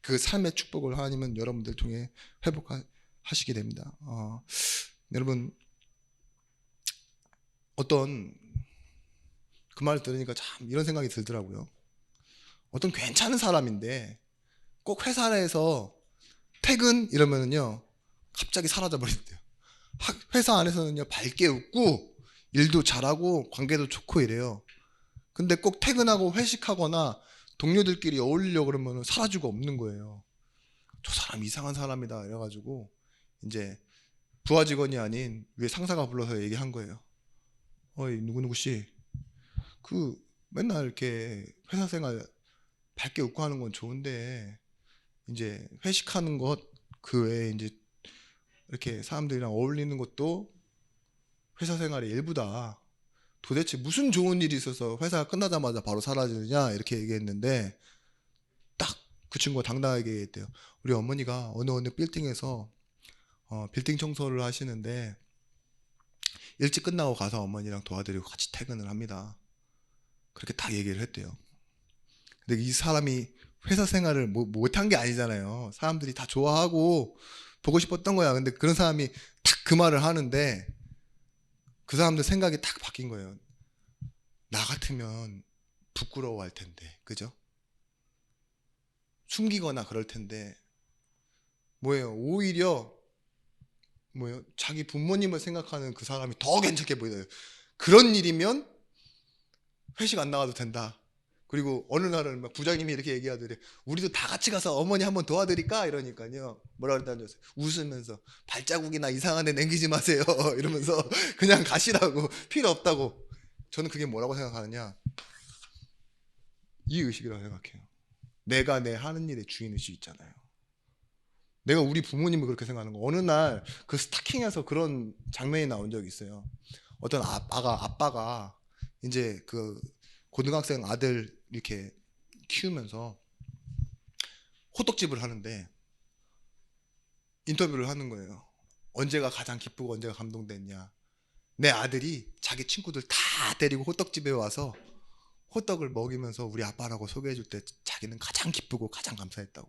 그 삶의 축복을 하나님은 여러분들 통해 회복하시게 됩니다. 여러분, 어떤 그 말을 들으니까 참 이런 생각이 들더라고요. 어떤 괜찮은 사람인데 꼭 회사 내에서 퇴근 이러면은요 갑자기 사라져 버린대요. 회사 안에서는요 밝게 웃고 일도 잘하고 관계도 좋고 이래요. 근데 꼭 퇴근하고 회식하거나 동료들끼리 어울리려고 그러면 사라지고 없는 거예요. 저 사람 이상한 사람이다 이래가지고 이제 부하 직원이 아닌 위에 상사가 불러서 얘기한 거예요. 어이 누구누구 씨, 그 맨날 이렇게 회사 생활 밝게 웃고 하는 건 좋은데 이제 회식하는 것 그 외에 이제 이렇게 사람들이랑 어울리는 것도 회사 생활의 일부다. 도대체 무슨 좋은 일이 있어서 회사가 끝나자마자 바로 사라지느냐 이렇게 얘기했는데 딱 그 친구가 당당하게 얘기했대요. 우리 어머니가 어느 빌딩에서 빌딩 청소를 하시는데 일찍 끝나고 가서 어머니랑 도와드리고 같이 퇴근을 합니다. 그렇게 딱 얘기를 했대요. 근데 이 사람이 회사 생활을 못한 게 아니잖아요. 사람들이 다 좋아하고 보고 싶었던 거야. 근데 그런 사람이 딱 그 말을 하는데 그 사람들 생각이 딱 바뀐 거예요. 나 같으면 부끄러워할 텐데, 그죠? 숨기거나 그럴 텐데 뭐예요? 오히려 뭐예요? 자기 부모님을 생각하는 그 사람이 더 괜찮게 보여요. 그런 일이면 회식 안 나가도 된다. 그리고 어느 날은 막 부장님이 이렇게 얘기하더래. 우리도 다 같이 가서 어머니 한번 도와드릴까? 이러니까요. 뭐라 그랬다는 줄 아세요? 웃으면서 발자국이나 이상한 데 남기지 마세요. 이러면서 그냥 가시라고. 필요 없다고. 저는 그게 뭐라고 생각하느냐? 이 의식이라고 생각해요. 내가 내 하는 일의 주인의식 있잖아요. 내가 우리 부모님을 그렇게 생각하는 거. 어느 날 그 스타킹에서 그런 장면이 나온 적이 있어요. 어떤 아빠가 이제 그 고등학생 아들 이렇게 키우면서 호떡집을 하는데 인터뷰를 하는 거예요. 언제가 가장 기쁘고 언제가 감동됐냐. 내 아들이 자기 친구들 다 데리고 호떡집에 와서 호떡을 먹이면서 우리 아빠라고 소개해 줄 때 자기는 가장 기쁘고 가장 감사했다고.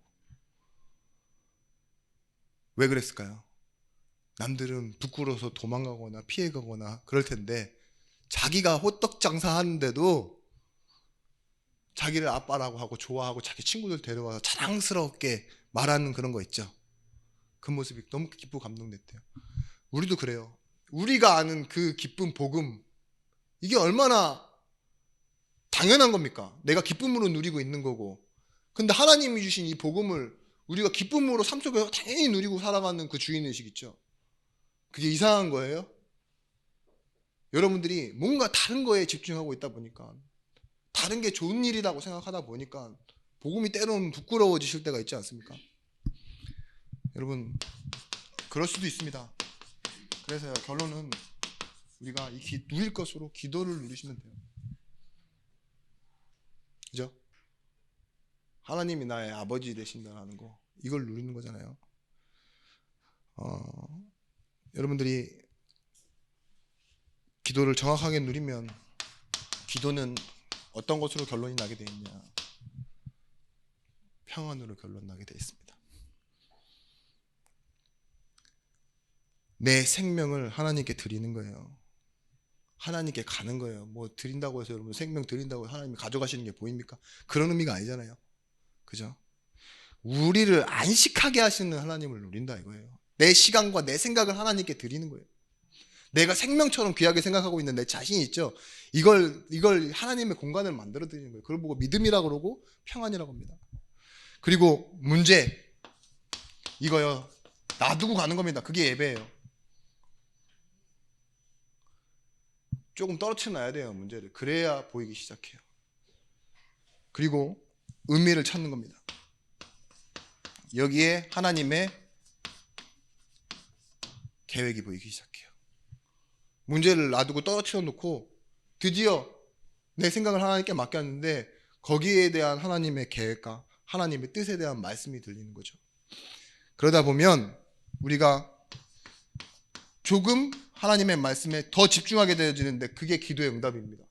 왜 그랬을까요? 남들은 부끄러워서 도망가거나 피해가거나 그럴 텐데 자기가 호떡 장사하는데도 자기를 아빠라고 하고 좋아하고 자기 친구들 데려와서 자랑스럽게 말하는 그런 거 있죠. 그 모습이 너무 기쁘고 감동됐대요. 우리도 그래요. 우리가 아는 그 기쁜 복음, 이게 얼마나 당연한 겁니까? 내가 기쁨으로 누리고 있는 거고. 근데 하나님이 주신 이 복음을 우리가 기쁨으로 삶 속에서 당연히 누리고 살아가는 그 주인의식 있죠. 그게 이상한 거예요. 여러분들이 뭔가 다른 거에 집중하고 있다 보니까, 다른 게 좋은 일이라고 생각하다 보니까 복음이 때로는 부끄러워지실 때가 있지 않습니까? 여러분, 그럴 수도 있습니다. 그래서 결론은 우리가 누릴 것으로 기도를 누리시면 돼요. 그죠? 하나님이 나의 아버지 되신다는 거, 이걸 누리는 거잖아요. 여러분들이 기도를 정확하게 누리면 기도는 어떤 것으로 결론이 나게 되어 있냐? 평안으로 결론 나게 되어 있습니다. 내 생명을 하나님께 드리는 거예요. 하나님께 가는 거예요. 뭐 드린다고 해서 여러분 생명 드린다고 하나님이 가져가시는 게 보입니까? 그런 의미가 아니잖아요. 그죠? 우리를 안식하게 하시는 하나님을 누린다 이거예요. 내 시간과 내 생각을 하나님께 드리는 거예요. 내가 생명처럼 귀하게 생각하고 있는 내 자신이 있죠. 이걸 하나님의 공간을 만들어 드리는 거예요. 그걸 보고 믿음이라고 그러고 평안이라고 합니다. 그리고 문제 이거요. 놔두고 가는 겁니다. 그게 예배예요. 조금 떨어뜨려 놔야 돼요. 문제를. 그래야 보이기 시작해요. 그리고 의미를 찾는 겁니다. 여기에 하나님의 계획이 보이기 시작해요. 문제를 놔두고 떨어뜨려 놓고 드디어 내 생각을 하나님께 맡겼는데 거기에 대한 하나님의 계획과 하나님의 뜻에 대한 말씀이 들리는 거죠. 그러다 보면 우리가 조금 하나님의 말씀에 더 집중하게 되어지는데 그게 기도의 응답입니다.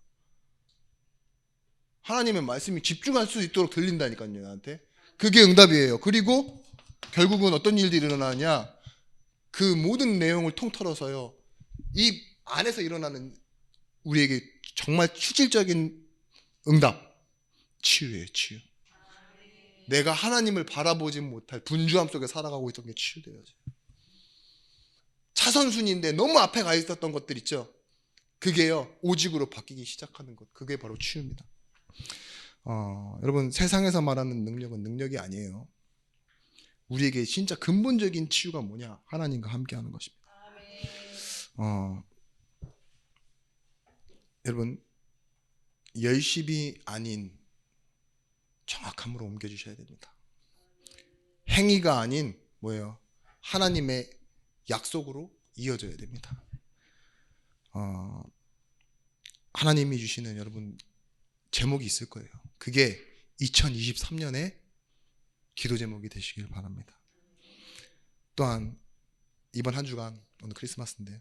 하나님의 말씀이 집중할 수 있도록 들린다니까요, 나한테. 그게 응답이에요. 그리고 결국은 어떤 일들이 일어나냐? 그 모든 내용을 통틀어서요, 이 안에서 일어나는 우리에게 정말 실질적인 응답, 치유예요, 치유. 내가 하나님을 바라보지 못할 분주함 속에 살아가고 있던 게 치유되어져요. 차선순위인데 너무 앞에 가 있었던 것들 있죠. 그게요, 오직으로 바뀌기 시작하는 것. 그게 바로 치유입니다. 여러분, 세상에서 말하는 능력은 능력이 아니에요. 우리에게 진짜 근본적인 치유가 뭐냐? 하나님과 함께하는 것입니다. 여러분, 열심이 아닌 정확함으로 옮겨주셔야 됩니다. 행위가 아닌 뭐예요? 하나님의 약속으로 이어져야 됩니다. 하나님이 주시는 여러분 제목이 있을 거예요. 그게 2023년의 기도 제목이 되시길 바랍니다. 또한 이번 한 주간, 오늘 크리스마스인데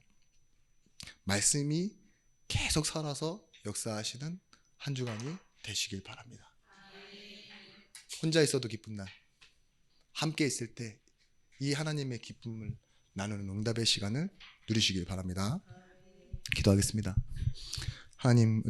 말씀이 계속 살아서 역사하시는 한 주간이 되시길 바랍니다. 혼자 있어도 기쁜 날, 함께 있을 때 이 하나님의 기쁨을 나누는 응답의 시간을 누리시길 바랍니다. 기도하겠습니다. 하나님,